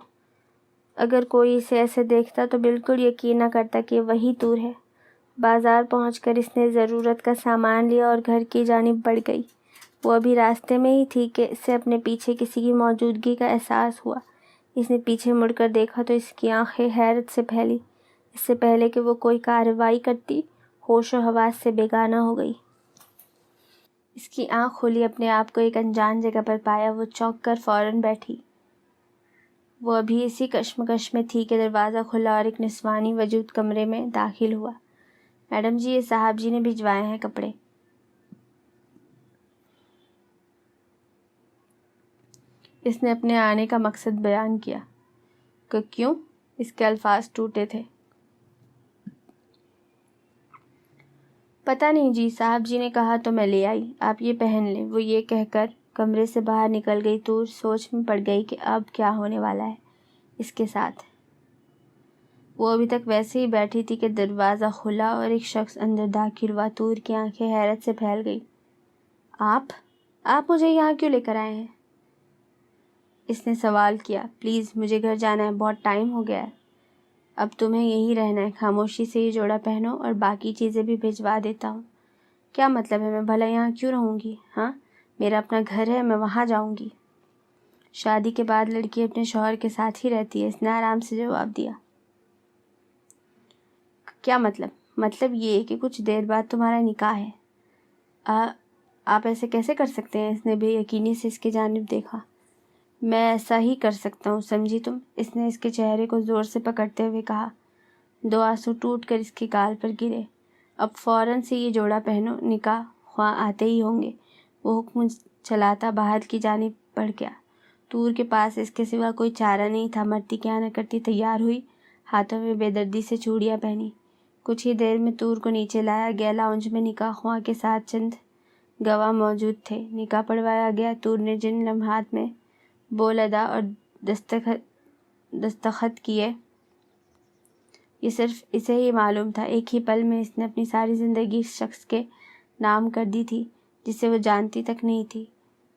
اگر کوئی اسے ایسے دیکھتا تو بالکل یقین نہ کرتا کہ وہی طور ہے۔ بازار پہنچ کر اس نے ضرورت کا سامان لیا اور گھر کی جانب بڑھ گئی۔ وہ ابھی راستے میں ہی تھی کہ اسے اپنے پیچھے کسی کی موجودگی کا احساس ہوا۔ اس نے پیچھے مڑ کر دیکھا تو اس کی آنکھیں حیرت سے پھیلی۔ اس سے پہلے کہ وہ کوئی کارروائی کرتی، ہوش و حواس سے بیگانہ ہو گئی۔ اس کی آنکھ کھلی، اپنے آپ کو ایک انجان جگہ پر پایا۔ وہ چونک کر فوراً بیٹھی۔ وہ ابھی اسی کشمکش میں تھی کہ دروازہ کھلا اور ایک نسوانی وجود کمرے میں داخل ہوا۔ میڈم جی، یہ صاحب جی نے بھجوائے ہیں کپڑے۔ اس نے اپنے آنے کا مقصد بیان کیا۔ کہ کیوں؟ اس کے الفاظ ٹوٹے تھے۔ پتہ نہیں جی، صاحب جی نے کہا تو میں لے آئی، آپ یہ پہن لیں۔ وہ یہ کہہ کر کمرے سے باہر نکل گئی۔ طور سوچ میں پڑ گئی کہ اب کیا ہونے والا ہے اس کے ساتھ۔ وہ ابھی تک ویسے ہی بیٹھی تھی کہ دروازہ کھلا اور ایک شخص اندر داخل ہوا۔ طور کی آنکھیں حیرت سے پھیل گئی۔ آپ مجھے یہاں کیوں لے کر آئے ہیں؟ اس نے سوال کیا۔ پلیز، مجھے گھر جانا ہے، بہت ٹائم ہو گیا ہے۔ اب تمہیں یہیں رہنا ہے، خاموشی سے یہ جوڑا پہنو اور باقی چیزیں بھی بھجوا دیتا ہوں۔ کیا مطلب ہے؟ میں بھلا یہاں کیوں رہوں گی؟ ہاں، میرا اپنا گھر ہے، میں وہاں جاؤں گی۔ شادی کے بعد لڑکی اپنے شوہر کے ساتھ ہی رہتی ہے، اس نے آرام سے جواب دیا۔ کیا مطلب؟ مطلب یہ کہ کچھ دیر بعد تمہارا نکاح ہے۔ آپ ایسے کیسے کر سکتے ہیں؟ اس نے بے یقینی سے اس کی جانب دیکھا۔ میں ایسا ہی کر سکتا ہوں، سمجھی تم؟ اس نے اس کے چہرے کو زور سے پکڑتے ہوئے کہا۔ 2 آنسو ٹوٹ کر اس کے گال پر گرے۔ اب فوراً سے یہ جوڑا پہنو، نکاح خواہ آتے ہی ہوں گے۔ وہ حکم چلاتا باہر کی جانب بڑھ گیا۔ طور کے پاس اس کے سوا کوئی چارہ نہیں تھا۔ مرتی کیا نہ کرتی تیار ہوئی، ہاتھوں میں بے دردی سے چوڑیاں پہنی۔ کچھ ہی دیر میں طور کو نیچے لایا گیا۔ لاؤنج میں نکاح خواہ کے ساتھ چند گواہ موجود تھے۔ نکاح پڑھوایا گیا۔ طور نے جن لمحات میں بول ادا اور دستخط کیے، یہ صرف اسے ہی معلوم تھا۔ ایک ہی پل میں اس نے اپنی ساری زندگی اس شخص کے نام کر دی تھی جسے وہ جانتی تک نہیں تھی۔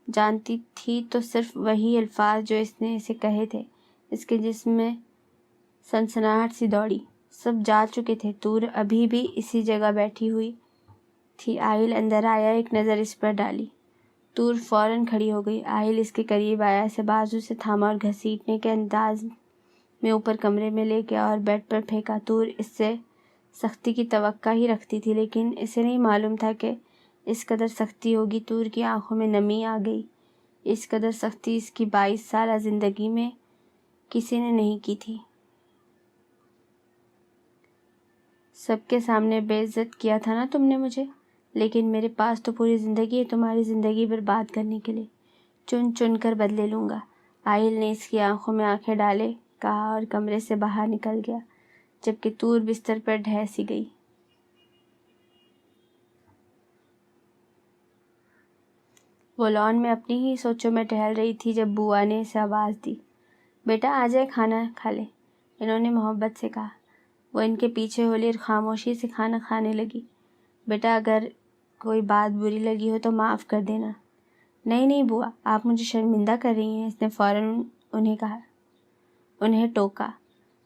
جانتی تھی تو صرف وہی الفاظ جو اس نے اسے کہے تھے۔ اس کے جسم میں سنسناہٹ سی دوڑی۔ سب جا چکے تھے۔ طور ابھی بھی اسی جگہ بیٹھی ہوئی تھی۔ آہل اندر آیا، ایک نظر اس پر ڈالی۔ طور فوراً کھڑی ہو گئی۔ آہل اس کے قریب آیا، اسے بازو سے تھاما اور گھسیٹنے کے انداز میں اوپر کمرے میں لے گیا اور بیڈ پر پھینکا۔ طور اس سے سختی کی توقع ہی رکھتی تھی، لیکن اسے نہیں معلوم تھا کہ اس قدر سختی ہوگی۔ طور کی آنکھوں میں نمی آ گئی۔ اس قدر سختی اس کی 22 سالہ زندگی میں کسی نے نہیں کی تھی۔ سب کے سامنے بے عزت کیا تھا نا تم نے مجھے، لیکن میرے پاس تو پوری زندگی ہے تمہاری زندگی برباد کرنے کے لیے۔ چن چن کر بدلے لوں گا۔ آہل نے اس کی آنکھوں میں آنکھیں ڈالے کہا اور کمرے سے باہر نکل گیا، جبکہ طور بستر پر ڈھہ سی گئی۔ وہ لان میں اپنی ہی سوچوں میں ٹہل رہی تھی جب بوا نے اسے آواز دی۔ بیٹا آ جائے، کھانا کھا لے، انہوں نے محبت سے کہا۔ وہ ان کے پیچھے ہولی اور خاموشی سے کھانا کھانے لگی۔ بیٹا اگر کوئی بات بری لگی ہو تو معاف کر دینا۔ نہیں نہیں بوا، آپ مجھے شرمندہ کر رہی ہیں، اس نے فوراً انہیں ٹوکا۔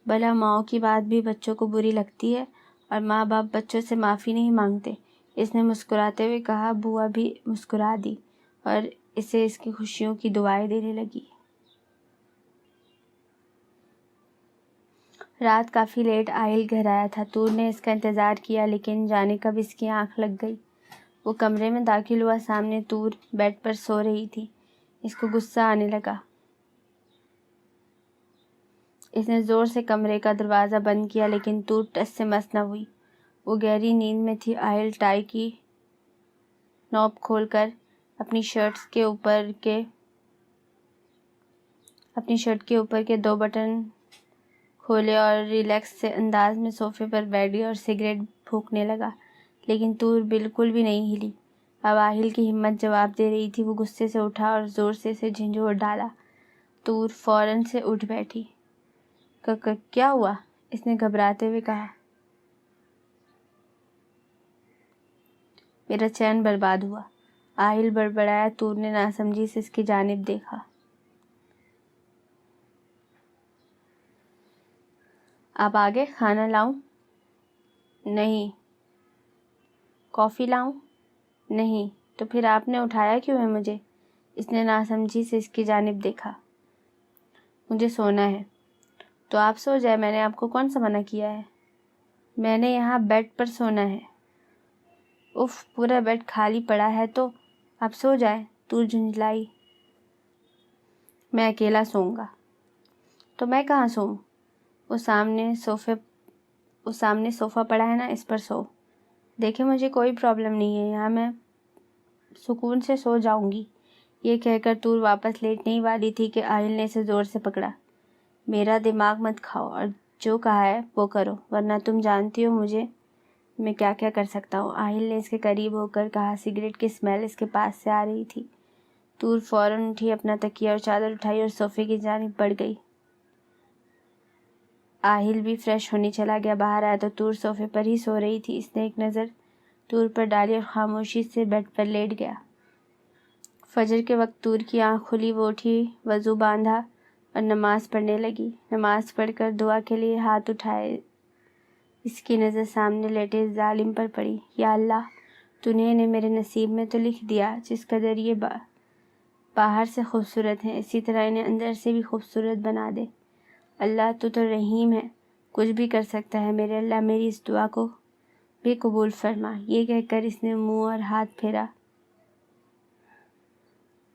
بھلا ماؤں کی بات بھی بچوں کو بری لگتی ہے اور ماں باپ بچوں سے معافی نہیں مانگتے، اس نے مسکراتے ہوئے کہا۔ بوا بھی مسکرا دی اور اسے اس کی خوشیوں کی دعائیں دینے لگی۔ رات کافی لیٹ آہل گھر آیا تھا۔ طور نے اس کا انتظار کیا، لیکن جانے کب اس کی آنکھ لگ گئی۔ وہ کمرے میں داخل ہوا۔ سامنے طور بیڈ پر سو رہی تھی۔ اس کو غصہ آنے لگا۔ اس نے زور سے کمرے کا دروازہ بند کیا، لیکن طور ٹس سے مس نہ ہوئی۔ وہ گہری نیند میں تھی۔ آہل ٹائی کی نوب کھول کر اپنی شرٹ کے اوپر کے 2 بٹن کھولے اور ریلیکس سے انداز میں صوفے پر بیٹھ گیا اور سگریٹ پھونکنے لگا، لیکن طور بالکل بھی نہیں ہلی۔ اب آہل کی ہمت جواب دے رہی تھی۔ وہ غصے سے اٹھا اور زور سے اسے جھنجھوڑ ڈالا۔ طور فوراً سے اٹھ بیٹھی۔ کیا ہوا؟ اس نے گھبراتے ہوئے کہا۔ میرا چین برباد ہوا، آہل بڑبڑایا۔ طور نے ناسمجھی سے اس کی جانب دیکھا۔ آپ آگے؟ کھانا لاؤں؟ نہیں۔ کافی لاؤں؟ نہیں۔ تو پھر آپ نے اٹھایا کیوں ہے مجھے؟ اس نے ناسمجھی سے اس کی جانب دیکھا۔ مجھے سونا ہے۔ تو آپ سو جائے، میں نے آپ کو کون سا منع کیا ہے؟ میں نے یہاں بیڈ پر سونا ہے۔ اف، پورا بیڈ خالی پڑا ہے تو آپ سو جائیں، طور جھنجھلائی۔ میں اکیلا سوؤں گا۔ تو میں کہاں سوؤں؟ وہ سامنے صوفہ پڑا ہے نا، اس پر سو۔ دیکھیں مجھے کوئی پرابلم نہیں ہے، یہاں میں سکون سے سو جاؤں گی۔ یہ کہہ کر طور واپس لیٹنے ہی والی تھی کہ آہل نے اسے زور سے پکڑا۔ میرا دماغ مت کھاؤ اور جو کہا ہے وہ کرو، ورنہ تم جانتی ہو میں کیا کیا کر سکتا ہوں، آہل نے اس کے قریب ہو کر کہا۔ سگریٹ کی اسمیل اس کے پاس سے آ رہی تھی۔ طور فوراً اٹھی، اپنا تکیہ اور چادر اٹھائی اور صوفے کی جانب بڑھ گئی۔ آہل بھی فریش ہونے چلا گیا۔ باہر آیا تو طور صوفے پر ہی سو رہی تھی۔ اس نے ایک نظر طور پر ڈالی اور خاموشی سے بیڈ پر لیٹ گیا۔ فجر کے وقت طور کی آنکھ کھلی۔ وہ اٹھی، وضو باندھا اور نماز پڑھنے لگی۔ نماز پڑھ کر دعا کے لیے ہاتھ اٹھائے، اس کی نظر سامنے لیٹے ظالم پر پڑی۔ یا اللہ، تو نے انہیں میرے نصیب میں تو لکھ دیا، جس قدر یہ باہر سے خوبصورت ہیں اسی طرح انہیں اندر سے بھی خوبصورت بنا دے۔ اللہ تو رحیم ہے، کچھ بھی کر سکتا ہے میرے اللہ، میری اس دعا کو بھی قبول فرما۔ یہ کہہ کر اس نے منہ اور ہاتھ پھیرا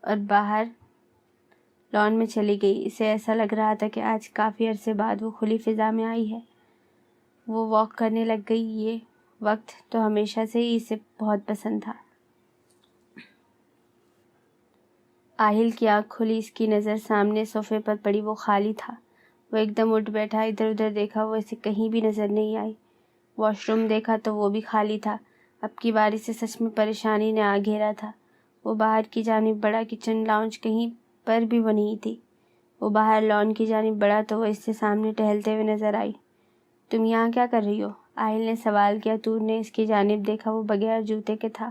اور باہر لان میں چلی گئی۔ اسے ایسا لگ رہا تھا کہ آج کافی عرصے بعد وہ کھلی فضا میں آئی ہے۔ وہ واک کرنے لگ گئی۔ یہ وقت تو ہمیشہ سے ہی اسے بہت پسند تھا۔ آہل کی آنکھ کھلی، اس کی نظر سامنے صوفے پر پڑی، وہ خالی تھا۔ وہ ایک دم اٹھ بیٹھا، ادھر ادھر دیکھا، وہ اسے کہیں بھی نظر نہیں آئی۔ واش روم دیکھا تو وہ بھی خالی تھا۔ اب کی باری سے سچ میں پریشانی نے آ گھیرا تھا۔ وہ باہر کی جانب بڑھا، کچن لاؤنج کہیں پر بھی وہ نہیں تھی۔ وہ باہر لان کی جانب بڑھا تو وہ اس سے سامنے ٹہلتے ہوئے نظر آئی۔ تم یہاں کیا کر رہی ہو؟ آہل نے سوال کیا۔ طور نے اس کی جانب دیکھا، وہ بغیر جوتے کے تھا۔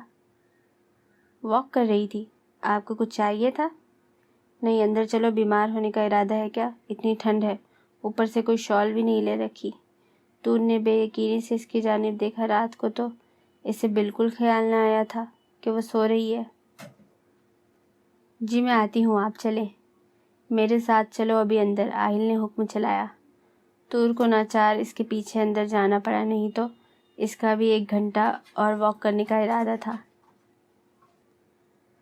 واک کر رہی تھی۔ آپ کو کچھ چاہیے تھا؟ نہیں، اندر چلو۔ بیمار ہونے کا ارادہ ہے کیا؟ اتنی ٹھنڈ ہے، اوپر سے کوئی شال بھی نہیں لے رکھی۔ طور نے بے یقینی سے اس کی جانب دیکھا۔ رات کو تو اسے بالکل خیال نہ آیا تھا کہ وہ سو رہی ہے۔ جی میں آتی ہوں، آپ چلیں۔ میرے ساتھ چلو ابھی اندر، آہل نے حکم چلایا۔ طور کو ناچار اس کے پیچھے اندر جانا پڑا، نہیں تو اس کا بھی 1 گھنٹہ اور واک کرنے کا ارادہ تھا۔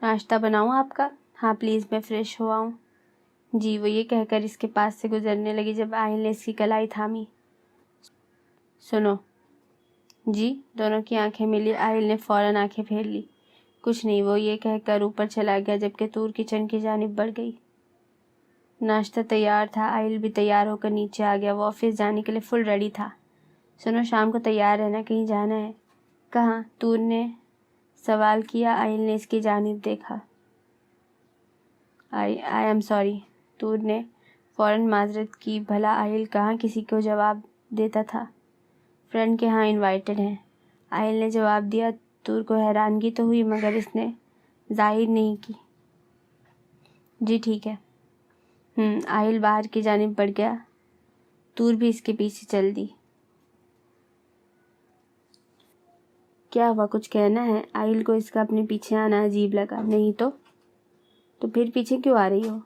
ناشتہ بناؤں آپ کا؟ ہاں پلیز، میں فریش ہو آؤں۔ جی، وہ یہ کہہ کر اس کے پاس سے گزرنے لگی جب آہل نے اس کی کلائی تھامی۔ سنو۔ جی، دونوں کی آنکھیں ملی۔ آہل نے فوراً آنکھیں پھیر لی۔ کچھ نہیں، وہ یہ کہہ کر اوپر چلا گیا جبکہ طور کچن کی جانب بڑھ گئی۔ ناشتہ تیار تھا، آہل بھی تیار ہو کر نیچے آ گیا۔ وہ آفس جانے کے لیے فل ریڈی تھا۔ سنو، شام کو تیار رہنا، کہیں جانا ہے؟ کہاں؟ طور نے سوال کیا۔ آہل نے اس کی جانب دیکھا۔ آئی ایم سوری، طور نے فوراً معذرت کی۔ بھلا آہل کہاں کسی کو جواب دیتا تھا۔ فرینڈ کے ہاں انوائٹڈ ہیں، آہل نے جواب دیا۔ طور کو حیرانگی تو ہوئی مگر اس نے ظاہر نہیں کی۔ جی ٹھیک ہے۔ آہل باہر کی جانب بڑھ گیا۔ طور بھی اس کے پیچھے چل دی۔ کیا ہوا، کچھ کہنا ہے؟ آہل کو اس کا اپنے پیچھے آنا عجیب لگا۔ نہیں تو پھر پیچھے کیوں آ رہی ہو؟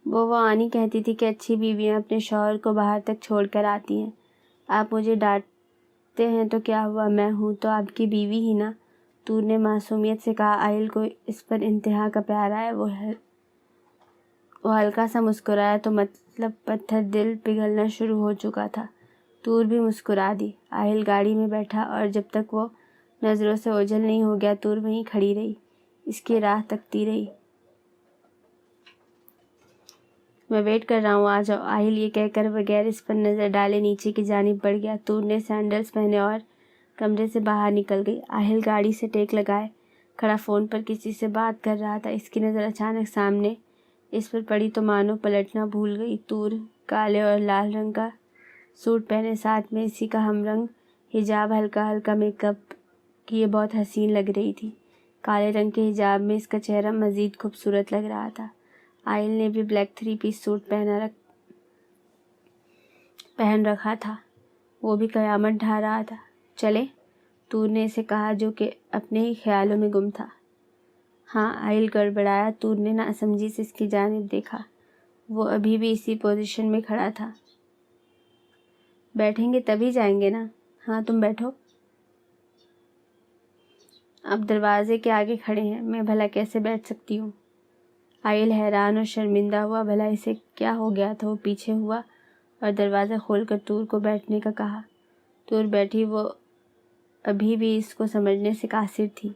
وہ آنی کہتی تھی کہ اچھی بیویاں اپنے شوہر کو باہر تک چھوڑ کر آتی ہیں۔ آپ مجھے ڈانٹتے ہیں تو کیا ہوا، میں ہوں تو آپ کی بیوی ہی نا، طور نے معصومیت سے کہا۔ آہل کو اس پر انتہا کا پیار آیا۔ وہ ہلکا سا مسکرایا تو مطلب پتھر دل پگھلنا شروع ہو چکا تھا۔ طور بھی مسکرا دی۔ آہل گاڑی میں بیٹھا اور جب تک وہ نظروں سے اوجھل نہیں ہو گیا طور وہیں کھڑی رہی، اس کی راہ تکتی رہی۔ میں ویٹ کر رہا ہوں، آ جاؤ۔ آہل یہ کہہ کر بغیر اس پر نظر ڈالے نیچے کی جانب بڑھ گیا۔ طور نے سینڈلز پہنے اور کمرے سے باہر نکل گئی۔ آہل گاڑی سے ٹیک لگائے کھڑا فون پر کسی سے بات کر رہا تھا۔ اس کی نظر اچانک سامنے اس پر پڑی تو مانو پلٹنا بھول گئی۔ طور کالے اور لال رنگ کا سوٹ پہنے، ساتھ میں اسی کا ہم رنگ حجاب، ہلکا ہلکا میک اپ کیے بہت حسین لگ رہی تھی۔ کالے رنگ کے حجاب میں اس کا چہرہ مزید خوبصورت لگ رہا تھا۔ آہل نے بھی بلیک 3 پیس سوٹ پہن رکھا تھا، وہ بھی قیامت ڈھا رہا تھا۔ چلے؟ طور نے اسے کہا جو کہ اپنے ہی خیالوں میں گم تھا۔ ہاں، آہل گڑبڑایا۔ طور نے ناسمجھی سے اس کی جانب دیکھا۔ وہ ابھی بھی اسی پوزیشن میں کھڑا تھا۔ بیٹھیں گے تبھی جائیں گے نا؟ ہاں تم بیٹھو۔ اب دروازے کے آگے کھڑے ہیں، میں بھلا کیسے بیٹھ سکتی ہوں؟ آہل حیران اور شرمندہ ہوا۔ بھلا اسے کیا ہو گیا تھا؟ وہ پیچھے ہوا اور دروازہ کھول کر طور کو بیٹھنے کا کہا۔ طور بیٹھی۔ وہ ابھی بھی اس کو سمجھنے سے قاصر تھی۔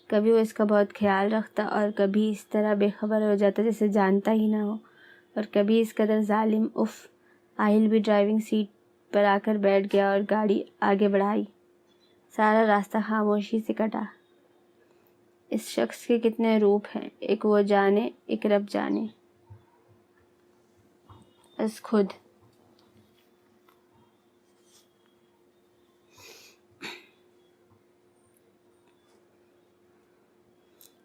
کبھی وہ اس کا بہت خیال رکھتا اور کبھی اس طرح بے خبر ہو جاتا جیسے جانتا ہی نہ ہو، اور کبھی اس قدر ظالم۔ اف! آہل بھی ڈرائیونگ سیٹ پر آ کر بیٹھ گیا اور گاڑی آگے بڑھائی۔ سارا راستہ خاموشی سے کٹا۔ اس شخص کے کتنے روپ ہیں، ایک وہ جانے، ایک رب جانے۔ بس خود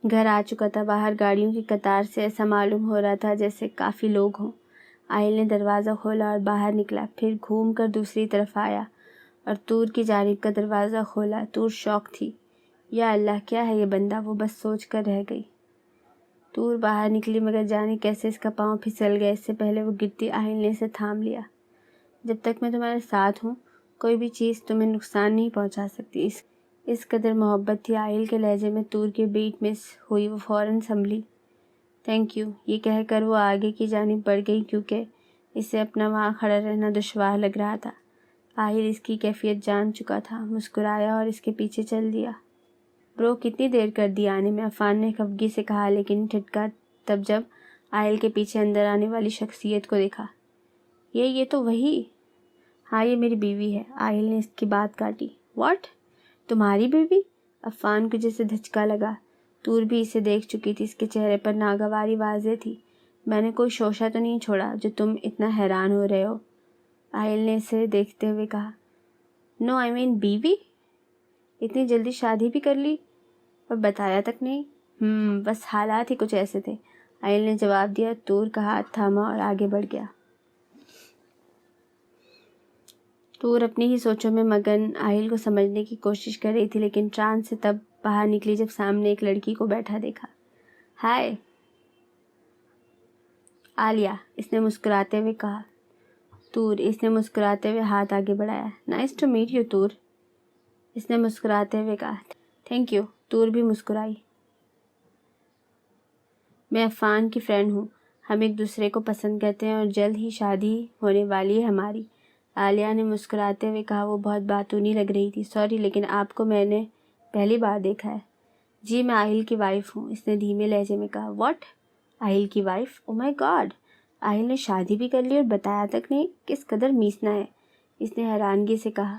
گھر آ چکا تھا۔ باہر گاڑیوں کی قطار سے ایسا معلوم ہو رہا تھا جیسے کافی لوگ ہوں۔ آہل نے دروازہ کھولا اور باہر نکلا، پھر گھوم کر دوسری طرف آیا اور طور کی جانب کا دروازہ کھولا۔ طور شاک تھی۔ یا اللہ، کیا ہے یہ بندہ؟ وہ بس سوچ کر رہ گئی۔ طور باہر نکلی مگر جانے کیسے اس کا پاؤں پھسل گیا۔ اس سے پہلے وہ گرتی آہل نے اسے تھام لیا۔ جب تک میں تمہارے ساتھ ہوں کوئی بھی چیز تمہیں نقصان نہیں پہنچا سکتی۔ اس قدر محبت تھی آہل کے لہجے میں۔ طور کی بیٹ مس ہوئی، وہ فوراً سنبھلی۔ تھینک یو، یہ کہہ کر وہ آگے کی جانب بڑھ گئی کیونکہ اسے اپنا وہاں کھڑا رہنا دشوار لگ رہا تھا۔ آہل اس کی کیفیت جان چکا تھا، مسکرایا اور اس کے پیچھے چل دیا۔ برو کتنی دیر کر دی آنے میں، عفان نے خفگی سے کہا، لیکن ٹھٹکا تب جب آہل کے پیچھے اندر آنے والی شخصیت کو دیکھا۔ یہ تو وہی۔ ہاں یہ میری بیوی ہے، آہل نے اس کی بات کاٹی۔ واٹ؟ تمہاری بیوی؟ عفان کو جیسے دھچکا لگا۔ طور بھی اسے دیکھ چکی تھی، اس کے چہرے پر ناگواری واضح تھی۔ میں نے کوئی شوشہ تو نہیں چھوڑا جو تم اتنا حیران ہو رہے ہو؟ آہل نے اسے دیکھتے ہوئے کہا۔ نو آئی مین بیوی؟ اتنی جلدی شادی بھی کر لی اور بتایا تک نہیں؟ بس حالات ہی کچھ ایسے تھے، آہل نے جواب دیا۔ طور کا ہاتھ تھاما اور آگے بڑھ گیا۔ طور اپنی ہی سوچوں میں مگن آہل کو سمجھنے کی کوشش کر رہی تھی، لیکن ٹرانس سے تب باہر نکلی جب سامنے ایک لڑکی کو بیٹھا دیکھا۔ ہائے عالیہ، اس نے مسکراتے ہوئے کہا۔ طور، اس نے مسکراتے ہوئے ہاتھ آگے بڑھایا۔ نائس ٹو میٹ یو طور، اس نے مسکراتے ہوئے کہا۔ تھینک یو، طور بھی مسکرائی۔ میں عفان کی فرینڈ ہوں، ہم ایک دوسرے کو پسند کرتے ہیں اور جلد ہی شادی ہونے والی ہے ہماری، عالیہ نے مسکراتے ہوئے کہا۔ وہ بہت باتونی لگ رہی تھی۔ سوری لیکن آپ کو میں نے پہلی بار دیکھا ہے۔ جی میں آہل کی وائف ہوں، اس نے دھیمے لہجے میں کہا۔ واٹ؟ آہل کی وائف؟ او مائی گاڈ، آہل نے شادی بھی کر لی اور بتایا تک نہیں؟ کس قدر میسنا ہے، اس نے حیرانگی سے کہا۔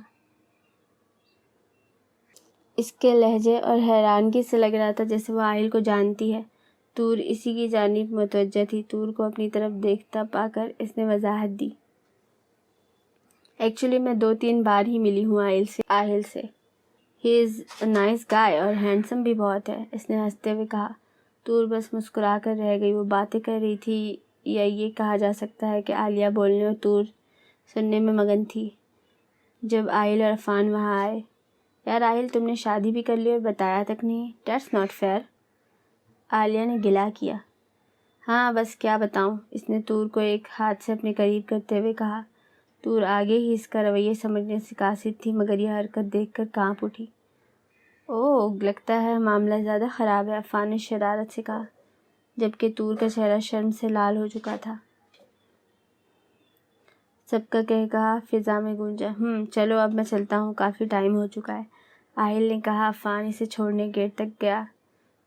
اس کے لہجے اور حیرانگی سے لگ رہا تھا جیسے وہ آہل کو جانتی ہے۔ طور اسی کی جانب متوجہ تھی۔ طور کو اپنی طرف دیکھتا پا کر اس نے وضاحت دی۔ ایکچولی میں 2-3 بار ہی ملی ہوں آہل سے۔ ہی از اے نائس گائے اور ہینڈسم بھی بہت ہے، اس نے ہنستے ہوئے کہا۔ طور بس مسکرا کر رہ گئی۔ وہ باتیں کر رہی تھی یا یہ کہا جا سکتا ہے کہ عالیہ بولنے اور طور سننے میں مگن تھی۔ جب آہل اور عفان وہاں آئے۔ یار آہل، تم نے شادی بھی کر لی اور بتایا تک نہیں، دیٹس ناٹ فیئر، عالیہ نے گلہ کیا۔ ہاں بس کیا بتاؤں، اس نے طور کو ایک ہاتھ سے اپنے قریب کرتے ہوئے کہا۔ طور آگے ہی اس کا رویہ سمجھنے سے قاصر تھی مگر یہ حرکت دیکھ کر کانپ اٹھی۔ اوہ لگتا ہے معاملہ زیادہ خراب ہے، عفان نے شرارت سے کہا، جبکہ طور کا چہرہ شرم سے لال ہو چکا تھا۔ سب کا قہقہا فضا میں گونجا۔ چلو اب میں چلتا ہوں، کافی ٹائم ہو چکا ہے، آہل نے کہا۔ عفان اسے چھوڑنے گیٹ تک گیا۔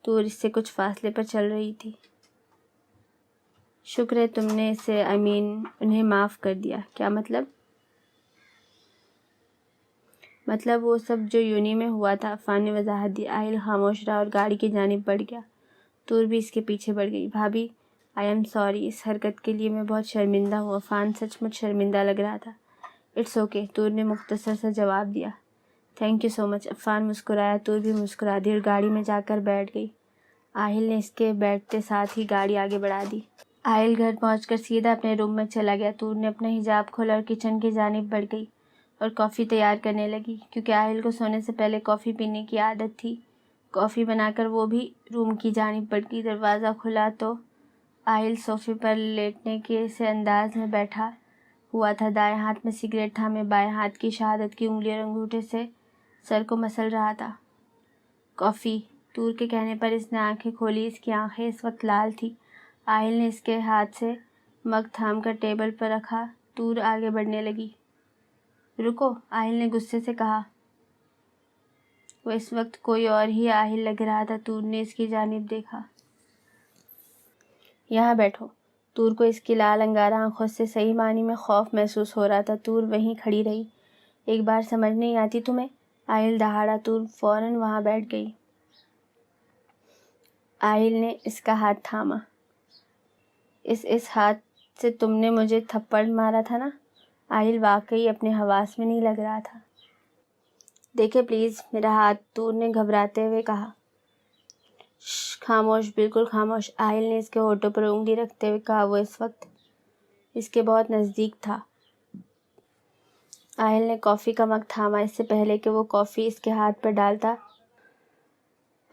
طور اس سے کچھ فاصلے پر چل رہی تھی۔ شکر ہے تم نے اسے انہیں معاف کر دیا۔ کیا مطلب؟ مطلب وہ سب جو یونی میں ہوا تھا، عفان نے وضاحت دی۔ آہل خاموش رہا اور گاڑی کی جانب بڑھ گیا۔ طور بھی اس کے پیچھے بڑھ گئی۔ بھابھی آئی ایم سوری، اس حرکت کے لیے میں بہت شرمندہ ہوں۔ عفان سچ مچ شرمندہ لگ رہا تھا۔ اٹس اوکے، طور نے مختصر سا جواب دیا۔ تھینک یو سو مچ، عفان مسکرایا۔ طور بھی مسکرا دی اور گاڑی میں جا کر بیٹھ گئی۔ آہل نے اس کے بیٹھتے ساتھ ہی گاڑی آگے بڑھا دی۔ آہل گھر پہنچ کر سیدھا اپنے روم میں چلا گیا۔ طور نے اپنا حجاب کھولا اور کچن کی جانب بڑھ گئی اور کافی تیار کرنے لگی، کیونکہ آہل کو سونے سے پہلے کافی پینے کی عادت تھی۔ کافی بنا کر وہ بھی روم کی جانب بڑھ گئی۔ دروازہ کھلا تو آہل صوفے پر لیٹنے کے سے انداز میں بیٹھا ہوا تھا، دائیں ہاتھ میں سگریٹ تھامے، بائیں ہاتھ کی شہادت کی انگلی اور انگوٹھے سے سر کو مسل رہا تھا۔ کافی، طور کے کہنے پر اس نے آنکھیں کھولی۔ اس کی آنکھیں اس وقت لال تھیں۔ آہل نے اس کے ہاتھ سے مگ تھام کر ٹیبل پر رکھا۔ طور آگے بڑھنے لگی۔ رکو، آہل نے غصے سے کہا۔ وہ اس وقت کوئی اور ہی آہل لگ رہا تھا۔ طور نے اس کی جانب دیکھا۔ یہاں بیٹھو۔ طور کو اس کی لال انگارہ آنکھوں سے صحیح معنی میں خوف محسوس ہو رہا تھا۔ طور وہیں کھڑی رہی۔ ایک بار سمجھ نہیں آتی تمہیں؟ آہل دہاڑا۔ طور فوراً وہاں بیٹھ گئی۔ آہل نے اس کا ہاتھ تھاما۔ اس ہاتھ سے تم نے مجھے تھپڑ مارا تھا نا؟ آہل واقعی اپنے حواس میں نہیں لگ رہا تھا۔ دیکھیں پلیز میرا ہاتھ، طور نے گھبراتے ہوئے کہا۔ خاموش، بالکل خاموش، آہل نے اس کے ہونٹوں پر انگلی رکھتے ہوئے کہا۔ وہ اس وقت اس کے بہت نزدیک تھا۔ آہل نے کافی کا مگ تھاما۔ اس سے پہلے کہ وہ کافی اس کے ہاتھ پر ڈالتا،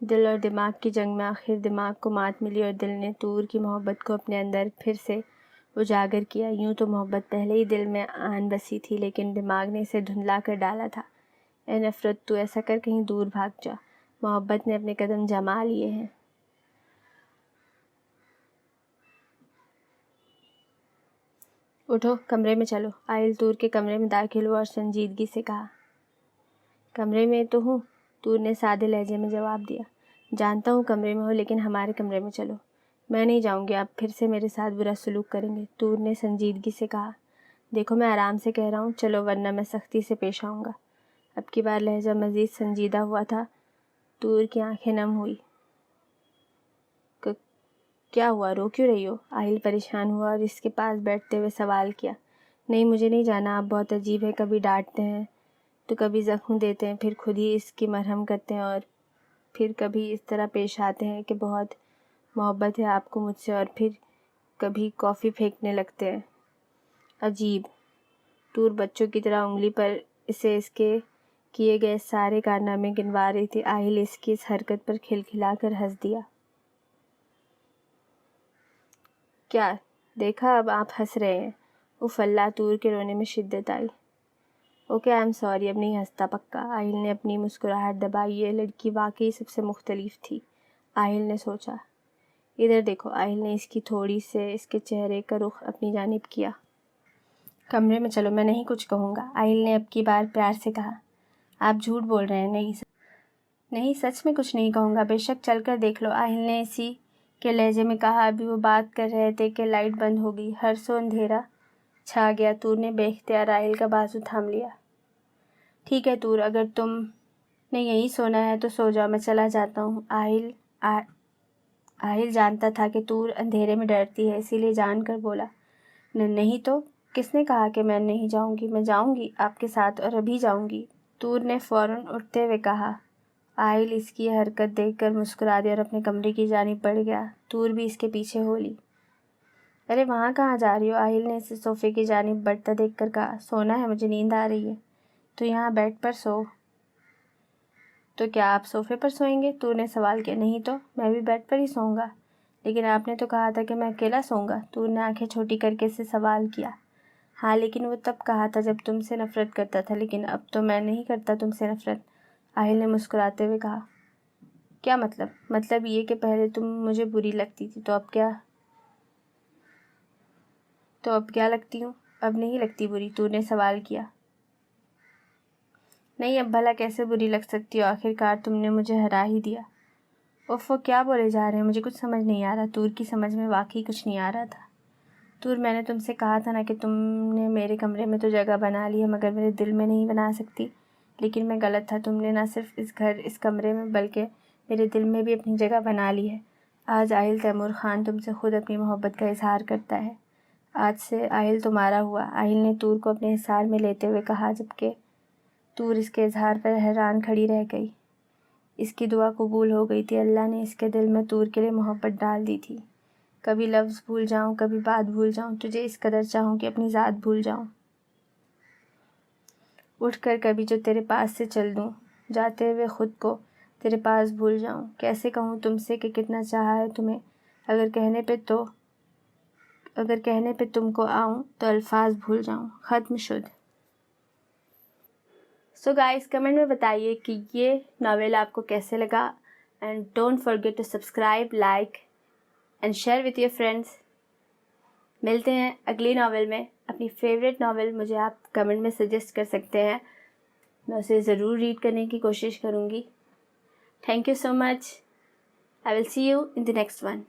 دل اور دماغ کی جنگ میں آخر دماغ کو مات ملی اور دل نے طور کی محبت کو اپنے اندر پھر سے اجاگر کیا۔ یوں تو محبت پہلے ہی دل میں آن بسی تھی، لیکن دماغ نے اسے دھندلا کر ڈالا تھا۔ اے نفرت، تو ایسا کر کہیں دور بھاگ جا، محبت نے اپنے قدم جما لیے ہیں۔ اٹھو، کمرے میں چلو۔ آئل طور کے کمرے میں داخل ہوا اور سنجیدگی سے کہا۔ کمرے میں تو ہوں، طور نے سادے لہجے میں جواب دیا۔ جانتا ہوں کمرے میں ہو، لیکن ہمارے کمرے میں چلو۔ میں نہیں جاؤں گی، آپ پھر سے میرے ساتھ برا سلوک کریں گے، طور نے سنجیدگی سے کہا۔ دیکھو میں آرام سے کہہ رہا ہوں، چلو ورنہ میں سختی سے پیش آؤں گا۔ اب کی بار لہجہ مزید سنجیدہ ہوا تھا۔ طور کی آنکھیں نم ہوئی۔ کیا ہوا، رو کیوں رہی ہو؟ آہل پریشان ہوا اور اس کے پاس بیٹھتے ہوئے سوال کیا۔ نہیں، مجھے نہیں جانا، آپ بہت عجیب ہے، کبھی ڈانٹتے ہیں تو کبھی زخم دیتے ہیں، پھر خود ہی اس کی مرہم کرتے ہیں، اور پھر کبھی اس طرح پیش آتے ہیں کہ بہت محبت ہے آپ کو مجھ سے، اور پھر کبھی کافی پھینکنے لگتے ہیں۔ عجیب۔ طور بچوں کی طرح انگلی پر اسے اس کے کیے گئے سارے کارنامے گنوا رہی تھی۔ آہل اس کی اس حرکت پر کھلکھلا کر ہنس دیا۔ کیا دیکھا، اب آپ ہنس رہے ہیں؟ اف اللہ، طور کے رونے میں شدت آئی۔ اوکے، آئی ایم سوری، اب نہیں ہنستا پکا۔ آہل نے اپنی مسکراہٹ دبائی۔ یہ لڑکی واقعی سب سے مختلف تھی، آہل نے سوچا۔ ادھر دیکھو، آہل نے اس کی تھوڑی سے اس کے چہرے کا رخ اپنی جانب کیا۔ کمرے میں چلو، میں نہیں کچھ کہوں گا، آہل نے اب کی بار پیار سے کہا۔ آپ جھوٹ بول رہے ہیں۔ نہیں، سچ میں کچھ نہیں کہوں گا، بے شک چل کر دیکھ لو، آہل نے اسی کے لہجے میں کہا۔ ابھی وہ بات کر رہے تھے کہ لائٹ بند ہو گئی، ہر سو اندھیرا چھا گیا۔ طور نے بے اختیار آہل کا بازو تھام لیا۔ ٹھیک ہے طور، اگر تم نے یہیں سونا ہے تو سو جاؤ، میں چلا جاتا ہوں۔ آہل جانتا تھا کہ طور اندھیرے میں ڈرتی ہے، اسی لیے جان کر بولا۔ نہیں تو کس نے کہا کہ میں نہیں جاؤں گی؟ میں جاؤں گی آپ کے ساتھ، اور ابھی جاؤں گی، طور نے فوراً اٹھتے ہوئے کہا۔ آہل اس کی حرکت دیکھ کر مسکرا دیا اور اپنے کمرے کی جانب بڑھ گیا۔ طور بھی اس کے پیچھے ہو لی۔ ارے وہاں کہاں جا رہی ہو؟ آہل نے اسے صوفے کی جانب بڑھتا دیکھ کر کہا۔ سونا ہے، مجھے نیند آ رہی ہے۔ تو یہاں بیڈ پر سو۔ تو کیا آپ صوفے پر سوئیں گے؟ طور نے سوال کیا۔ نہیں تو، میں بھی بیڈ پر ہی سوؤں گا۔ لیکن آپ نے تو کہا تھا کہ میں اکیلا سوؤں گا، طور نے آنکھیں چھوٹی کر کے اسے سوال کیا۔ ہاں، لیکن وہ تب کہا تھا جب تم سے نفرت کرتا تھا، لیکن اب تو میں نہیں کرتا تم سے نفرت، آہل نے مسکراتے ہوئے کہا۔ کیا مطلب؟ مطلب یہ کہ پہلے تم مجھے بری لگتی تھی، تو اب کیا لگتی ہوں؟ اب نہیں لگتی بری، طور نے سوال کیا۔ نہیں، اب بھلا کیسے بری لگ سکتی ہو؟ آخر کار تم نے مجھے ہرا ہی دیا۔ وہ کیا بولے جا رہے ہیں؟ مجھے کچھ سمجھ نہیں آ رہا۔ طور کی سمجھ میں واقعی کچھ نہیں آ رہا تھا۔ طور، میں نے تم سے کہا تھا نا کہ تم نے میرے کمرے میں تو جگہ بنا لی ہے، مگر میرے دل میں نہیں بنا سکتی۔ لیکن میں غلط تھا، تم نے نہ صرف اس کمرے میں بلکہ میرے دل میں بھی اپنی جگہ بنا لی ہے۔ آج آہل تیمور خان تم سے خود اپنی محبت کا اظہار کرتا ہے۔ آج سے آہل تمہارا ہوا، آہل نے طور کو اپنے حصار میں لیتے ہوئے کہا، جبکہ طور اس کے اظہار پر حیران کھڑی رہ گئی۔ اس کی دعا قبول ہو گئی تھی، اللہ نے اس کے دل میں طور کے لیے محبت ڈال دی تھی۔ کبھی لفظ بھول جاؤں، کبھی بات بھول جاؤں، تجھے اس قدر چاہوں کہ اپنی ذات بھول جاؤں۔ اٹھ کر کبھی جو تیرے پاس سے چل دوں، جاتے ہوئے خود کو تیرے پاس بھول جاؤں۔ کیسے کہوں تم سے کہ کتنا چاہا ہے تمہیں، اگر کہنے پہ تم کو آؤں تو الفاظ بھول جاؤں۔ ختم شد۔ سو گائز، کمنٹ میں بتائیے کہ یہ ناول آپ کو کیسے لگا، and don't forget to subscribe, like and share with your friends. ملتے ہیں اگلی ناول میں۔ اپنی فیوریٹ ناول مجھے آپ کمنٹ میں سجیسٹ کر سکتے ہیں، میں اسے ضرور ریڈ کرنے کی کوشش کروں گی۔ Thank you so much. I will see you in the next one.